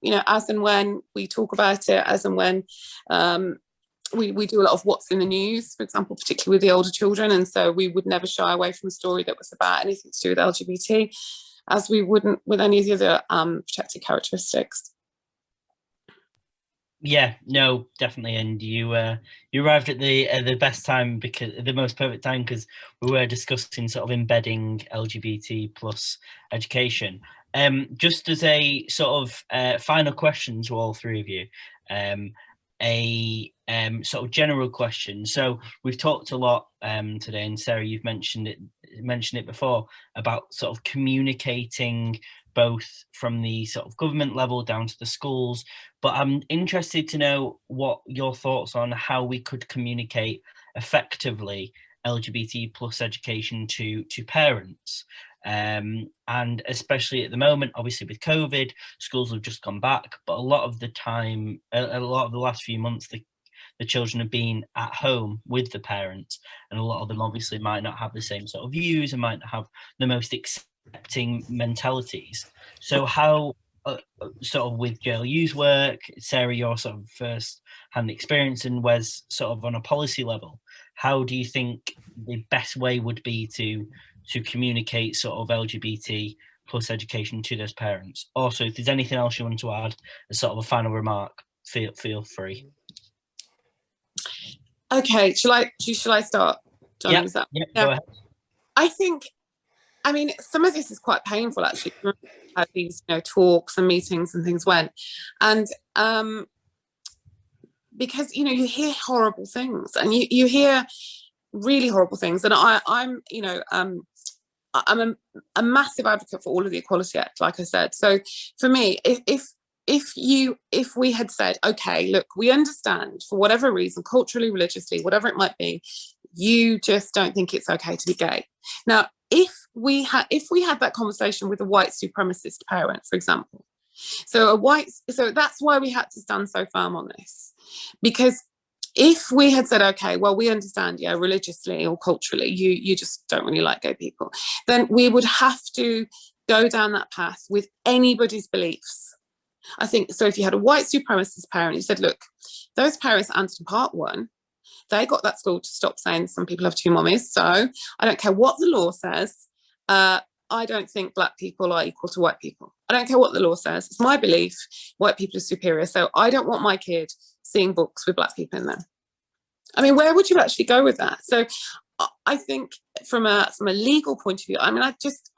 you know, as and when we talk about it, as and when we do a lot of what's in the news, for example, particularly with the older children, and so we would never shy away from a story that was about anything to do with LGBT, as we wouldn't with any of the other protected characteristics. Yeah, no, definitely, and you arrived at the best time, because the most perfect time, because we were discussing sort of embedding LGBT plus education. Just as a sort of final question to all three of you, a sort of general question. So we've talked a lot today, and Sarah, you've mentioned it before, about sort of communicating both from the sort of government level down to the schools, but I'm interested to know what your thoughts on how we could communicate effectively LGBT plus education to parents. And especially at the moment, obviously with COVID, schools have just gone back, but a lot of the time, a lot of the last few months, the children have been at home with the parents, and a lot of them obviously might not have the same sort of views and might not have the most accepting mentalities. So how, sort of with JLU's work, Sarah, your sort of first-hand experience, and Wes sort of on a policy level, how do you think the best way would be to communicate sort of LGBT plus education to those parents? Also, if there's anything else you want to add as sort of a final remark, feel free. Okay, shall I start, John? Yeah, Yeah. Go ahead. I mean, some of this is quite painful, actually, how these, you know, talks and meetings and things went. And because, you know, you hear horrible things, and you hear really horrible things. And I'm you know, I'm a massive advocate for all of the Equality Act, like I said. So for me, if we had said, okay, look, we understand for whatever reason, culturally, religiously, whatever it might be, you just don't think it's okay to be gay. Now, if we had that conversation with a white supremacist parent, for example, so that's why we had to stand so firm on this, because if we had said, okay, well, we understand, yeah, religiously or culturally, you just don't really like gay people, then we would have to go down that path with anybody's beliefs. I think so. If you had a white supremacist parent who said, look, those parents at Anderton Park won, they got that school to stop saying some people have two mummies. So I don't care what the law says. I don't think Black people are equal to white people. I don't care what the law says. It's my belief white people are superior. So I don't want my kid seeing books with Black people in them. I mean, where would you actually go with that? So I think from a legal point of view, I mean, I just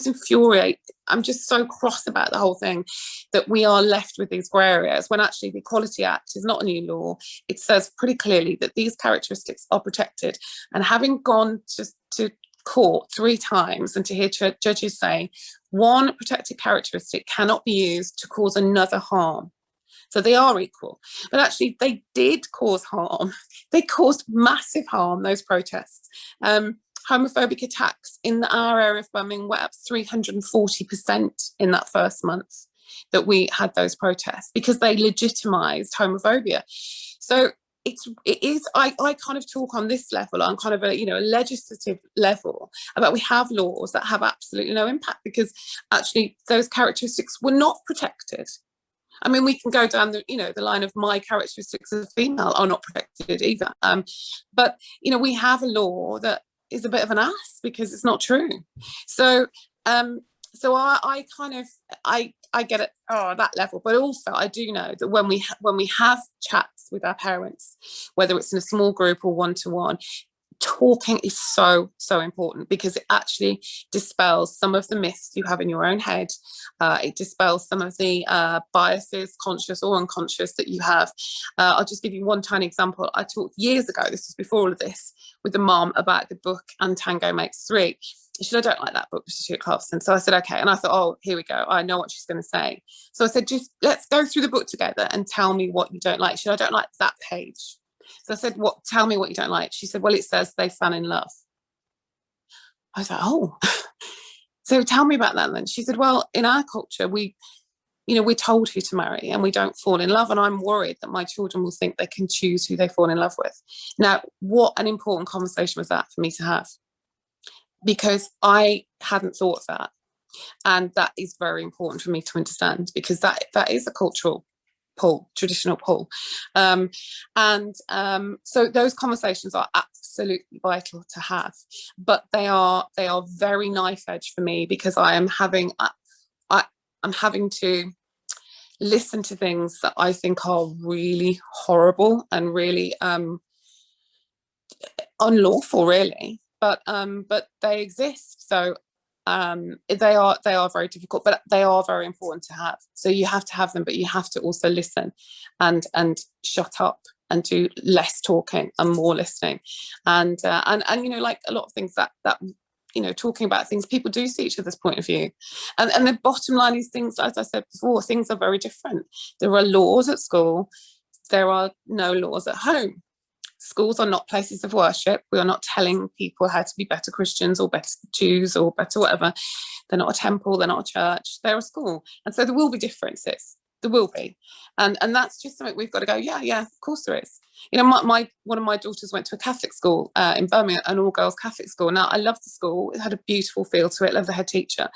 infuriate. I'm just so cross about the whole thing, that we are left with these grey areas when actually the Equality Act is not a new law. It says pretty clearly that these characteristics are protected. And having gone to court 3 times and to hear judges say one protected characteristic cannot be used to cause another harm. So they are equal. But actually, they did cause harm. They caused massive harm, those protests. Homophobic attacks in our area of Birmingham went up 340% in that first month that we had those protests, because they legitimised homophobia. So it is, I kind of talk on this level, on kind of a, you know, a legislative level, about we have laws that have absolutely no impact because actually those characteristics were not protected. I mean, we can go down the, you know, the line of my characteristics as a female are not protected either. But, you know, we have a law that is a bit of an ass because it's not true. So, so I kind of, I get it at that level, but also I do know that when we have chats with our parents, whether it's in a small group or one-to-one, talking is so important, because it actually dispels some of the myths you have in your own head. It dispels some of the biases, conscious or unconscious, that you have. I'll just give you one tiny example. I talked years ago, this was before all of this, with the mom about the book And Tango Makes Three. She said, I don't like that book, Patricia Clarkson. So I said, okay. And I thought, oh, here we go. I know what she's going to say. So I said, just let's go through the book together and tell me what you don't like. She said, I don't like that page. So I said, tell me what you don't like. She said, well, it says they fell in love. I was like, oh, so tell me about that then. She said, well, in our culture, we're told who to marry and we don't fall in love. And I'm worried that my children will think they can choose who they fall in love with. Now, what an important conversation was that for me to have, because I hadn't thought of that. And that is very important for me to understand, because that is a cultural pull, traditional pull. So those conversations are absolutely vital to have, but they are very knife edge for me, because I'm having to listen to things that I think are really horrible and really unlawful, really, but they exist. So they are very difficult, but they are very important to have. So you have to have them, but you have to also listen and shut up and do less talking and more listening. And you know, like a lot of things that you know, talking about things, people do see each other's point of view. And the bottom line is, things, as I said before, things are very different. There are laws at school. There are no laws at home. Schools are not places of worship. We are not telling people how to be better Christians or better Jews or better whatever. They're not a temple, they're not a church, they're a school. And so there will be differences. There will be. And that's just something we've got to go, yeah, of course there is. You know, one of my daughters went to a Catholic school in Birmingham, an all-girls Catholic school. Now, I love the school. It had a beautiful feel to it. Love the head teacher.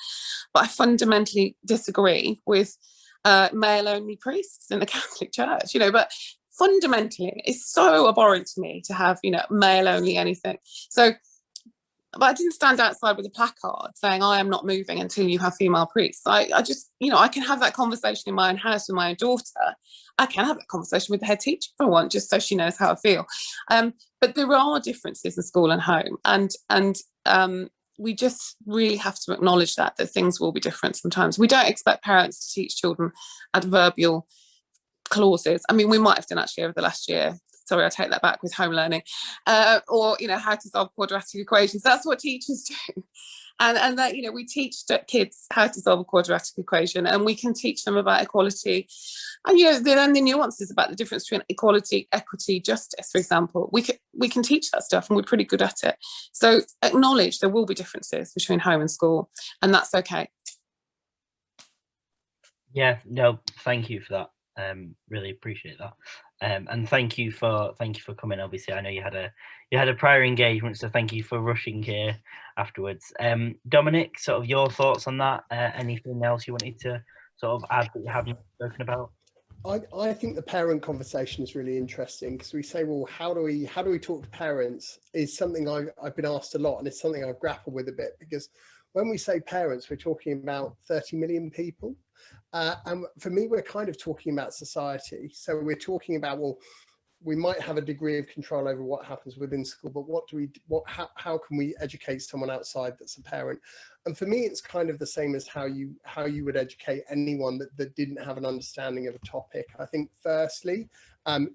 But I fundamentally disagree with male-only priests in the Catholic Church, you know, but fundamentally it's so abhorrent to me to have, you know, male only anything. So, but I didn't stand outside with a placard saying I am not moving until you have female priests. I just, you know, I can have that conversation in my own house with my own daughter. I can have that conversation with the head teacher if I want, just so she knows how I feel. But there are differences in school and home, and we just really have to acknowledge that things will be different sometimes. We don't expect parents to teach children adverbial clauses. I mean, we might have done actually over the last year. Sorry, I take that back, with home learning, or, you know, how to solve quadratic equations. That's what teachers do. And that, you know, we teach kids how to solve a quadratic equation, and we can teach them about equality. And, you know, then the nuances about the difference between equality, equity, justice, for example. We can teach that stuff, and we're pretty good at it. So acknowledge there will be differences between home and school, and that's okay. Yeah, no, thank you for that. Really appreciate that, and thank you for coming. Obviously, I know you had a prior engagement, so thank you for rushing here afterwards. Dominic, sort of your thoughts on that? Anything else you wanted to sort of add that you haven't spoken about? I think the parent conversation is really interesting, because we say, well, how do we talk to parents, is something I've been asked a lot, and it's something I've grappled with a bit, because when we say parents, we're talking about 30 million people. And for me, we're kind of talking about society. So we're talking about, well, we might have a degree of control over what happens within school, but how can we educate someone outside that's a parent? And for me, it's kind of the same as how you would educate anyone that didn't have an understanding of a topic. I think firstly,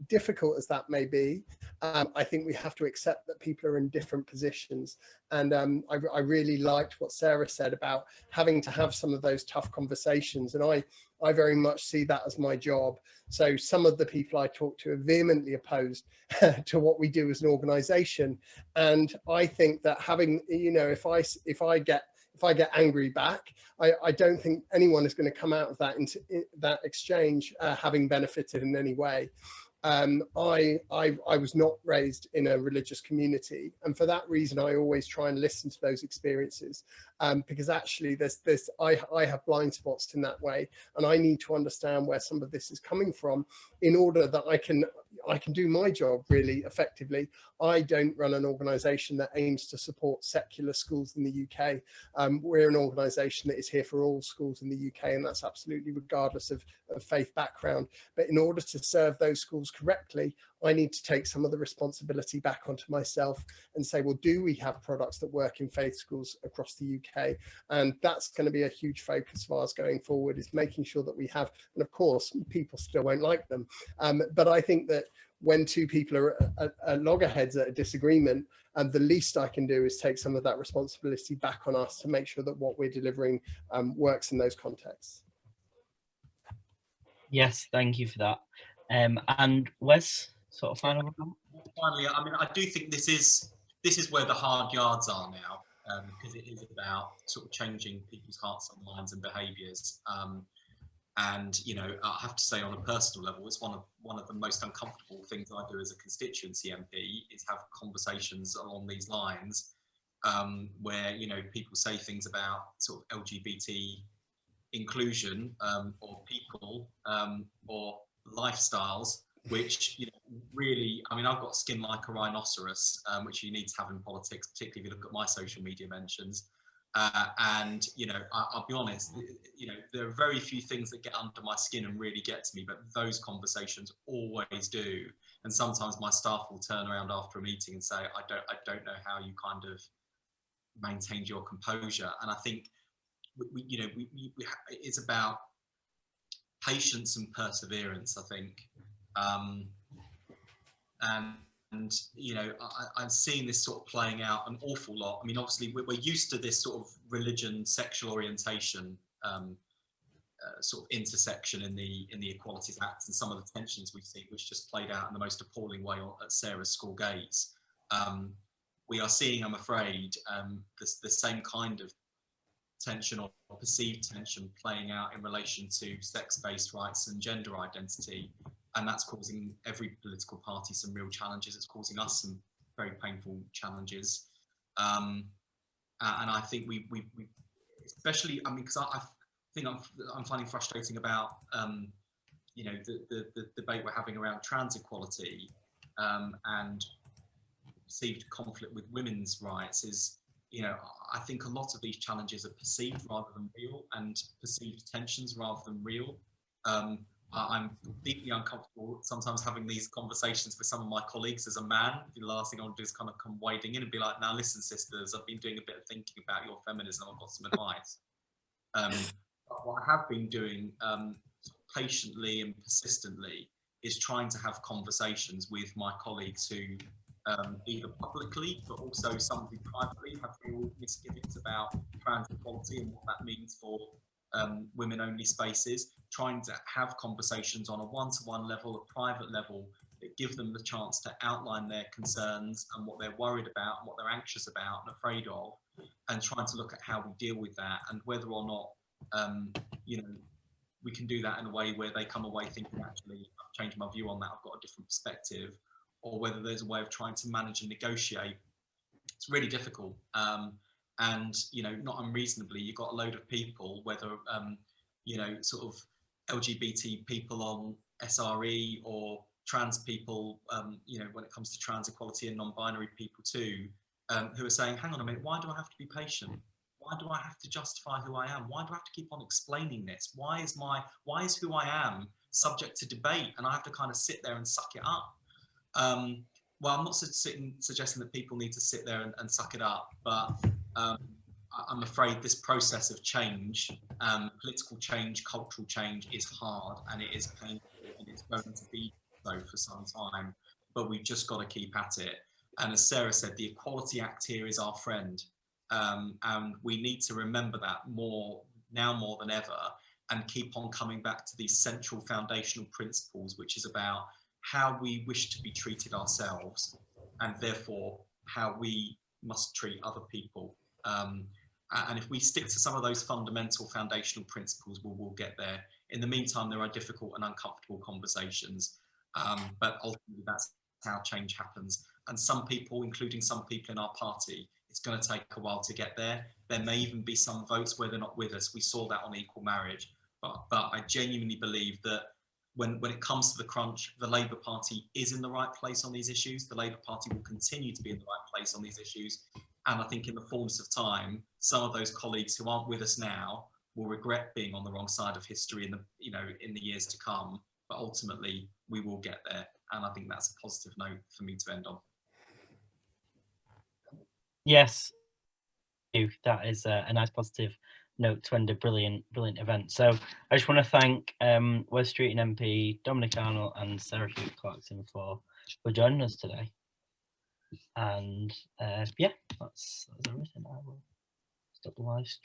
difficult as that may be, I think we have to accept that people are in different positions. And I really liked what Sarah said about having to have some of those tough conversations. And I very much see that as my job. So some of the people I talk to are vehemently opposed to what we do as an organization. And I think that having, you know, if I get angry back, I don't think anyone is going to come out of that exchange having benefited in any way. I was not raised in a religious community, and for that reason I always try and listen to those experiences, because actually I have blind spots in that way, and I need to understand where some of this is coming from in order that I can do my job really effectively. I don't run an organisation that aims to support secular schools in the UK. We're an organisation that is here for all schools in the UK, and that's absolutely regardless of faith background. But in order to serve those schools correctly, I need to take some of the responsibility back onto myself and say, well, do we have products that work in faith schools across the UK? And that's going to be a huge focus of ours going forward, is making sure that we have, and of course, people still won't like them. But I think that when two people are loggerheads at a disagreement, the least I can do is take some of that responsibility back on us to make sure that what we're delivering works in those contexts. Yes, thank you for that. And Wes, sort of final comment? Finally, I mean, I do think this is where the hard yards are now, because it is about sort of changing people's hearts and minds and behaviours. And you know, I have to say, on a personal level, it's one of the most uncomfortable things I do as a constituency MP is have conversations along these lines, where, you know, people say things about sort of LGBT inclusion, or people, or lifestyles, which, you know, really, I mean, I've got skin like a rhinoceros, which you need to have in politics, particularly if you look at my social media mentions. And, you know, I'll be honest, you know, there are very few things that get under my skin and really get to me, but those conversations always do. And sometimes my staff will turn around after a meeting and say, I don't know how you kind of maintained your composure. And I think, it's about patience and perseverance, I think. And you know, I've seen this sort of playing out an awful lot. I mean, obviously we're used to this sort of religion, sexual orientation, sort of intersection in the Equalities Act, and some of the tensions we've seen, which just played out in the most appalling way at Sarah's school gates. We are seeing, I'm afraid, the same kind of tension or perceived tension playing out in relation to sex-based rights and gender identity. And that's causing every political party some real challenges. It's causing us some very painful challenges. And I think we especially, I mean, because I think I'm finding frustrating about, you know, the debate we're having around trans equality, and perceived conflict with women's rights is, you know, I think a lot of these challenges are perceived rather than real, and perceived tensions rather than real. I'm deeply uncomfortable sometimes having these conversations with some of my colleagues as a man. The last thing I want to do is kind of come wading in and be like, now listen, sisters, I've been doing a bit of thinking about your feminism, I've got some advice. But what I have been doing patiently and persistently is trying to have conversations with my colleagues who either publicly, but also some who privately have real misgivings about trans equality and what that means for women-only spaces, trying to have conversations on a one-to-one level, a private level, that give them the chance to outline their concerns and what they're worried about, and what they're anxious about and afraid of, and trying to look at how we deal with that, and whether or not, you know, we can do that in a way where they come away thinking, actually, I've changed my view on that, I've got a different perspective, or whether there's a way of trying to manage and negotiate. It's really difficult. And, you know, not unreasonably, you've got a load of people, whether, you know, sort of LGBT people on SRE or trans people, you know, when it comes to trans equality and non-binary people too, who are saying, hang on a minute, why do I have to be patient? Why do I have to justify who I am? Why do I have to keep on explaining this? Why is who I am subject to debate, and I have to kind of sit there and suck it up? Well, I'm not suggesting that people need to sit there and suck it up, but I'm afraid this process of change, political change, cultural change, is hard, and it is painful, and it's going to be so for some time, but we've just got to keep at it. And as Sarah said, the Equality Act here is our friend, and we need to remember that more than ever, and keep on coming back to these central foundational principles, which is about how we wish to be treated ourselves, and therefore how we must treat other people. And if we stick to some of those fundamental foundational principles, we'll get there. In the meantime, there are difficult and uncomfortable conversations, but ultimately that's how change happens. And some people, including some people in our party, it's going to take a while to get there. There may even be some votes where they're not with us. We saw that on equal marriage. But I genuinely believe that when it comes to the crunch, the Labour Party is in the right place on these issues. The Labour Party will continue to be in the right place on these issues. And I think in the fullness of time, some of those colleagues who aren't with us now will regret being on the wrong side of history in the years to come. But ultimately, we will get there. And I think that's a positive note for me to end on. Yes, that is a nice positive note to end a brilliant event. So I just want to thank Wes Streeting MP Dominic Arnold and Sarah Clarkson for joining us today. And yeah, that's everything. I will stop the live stream.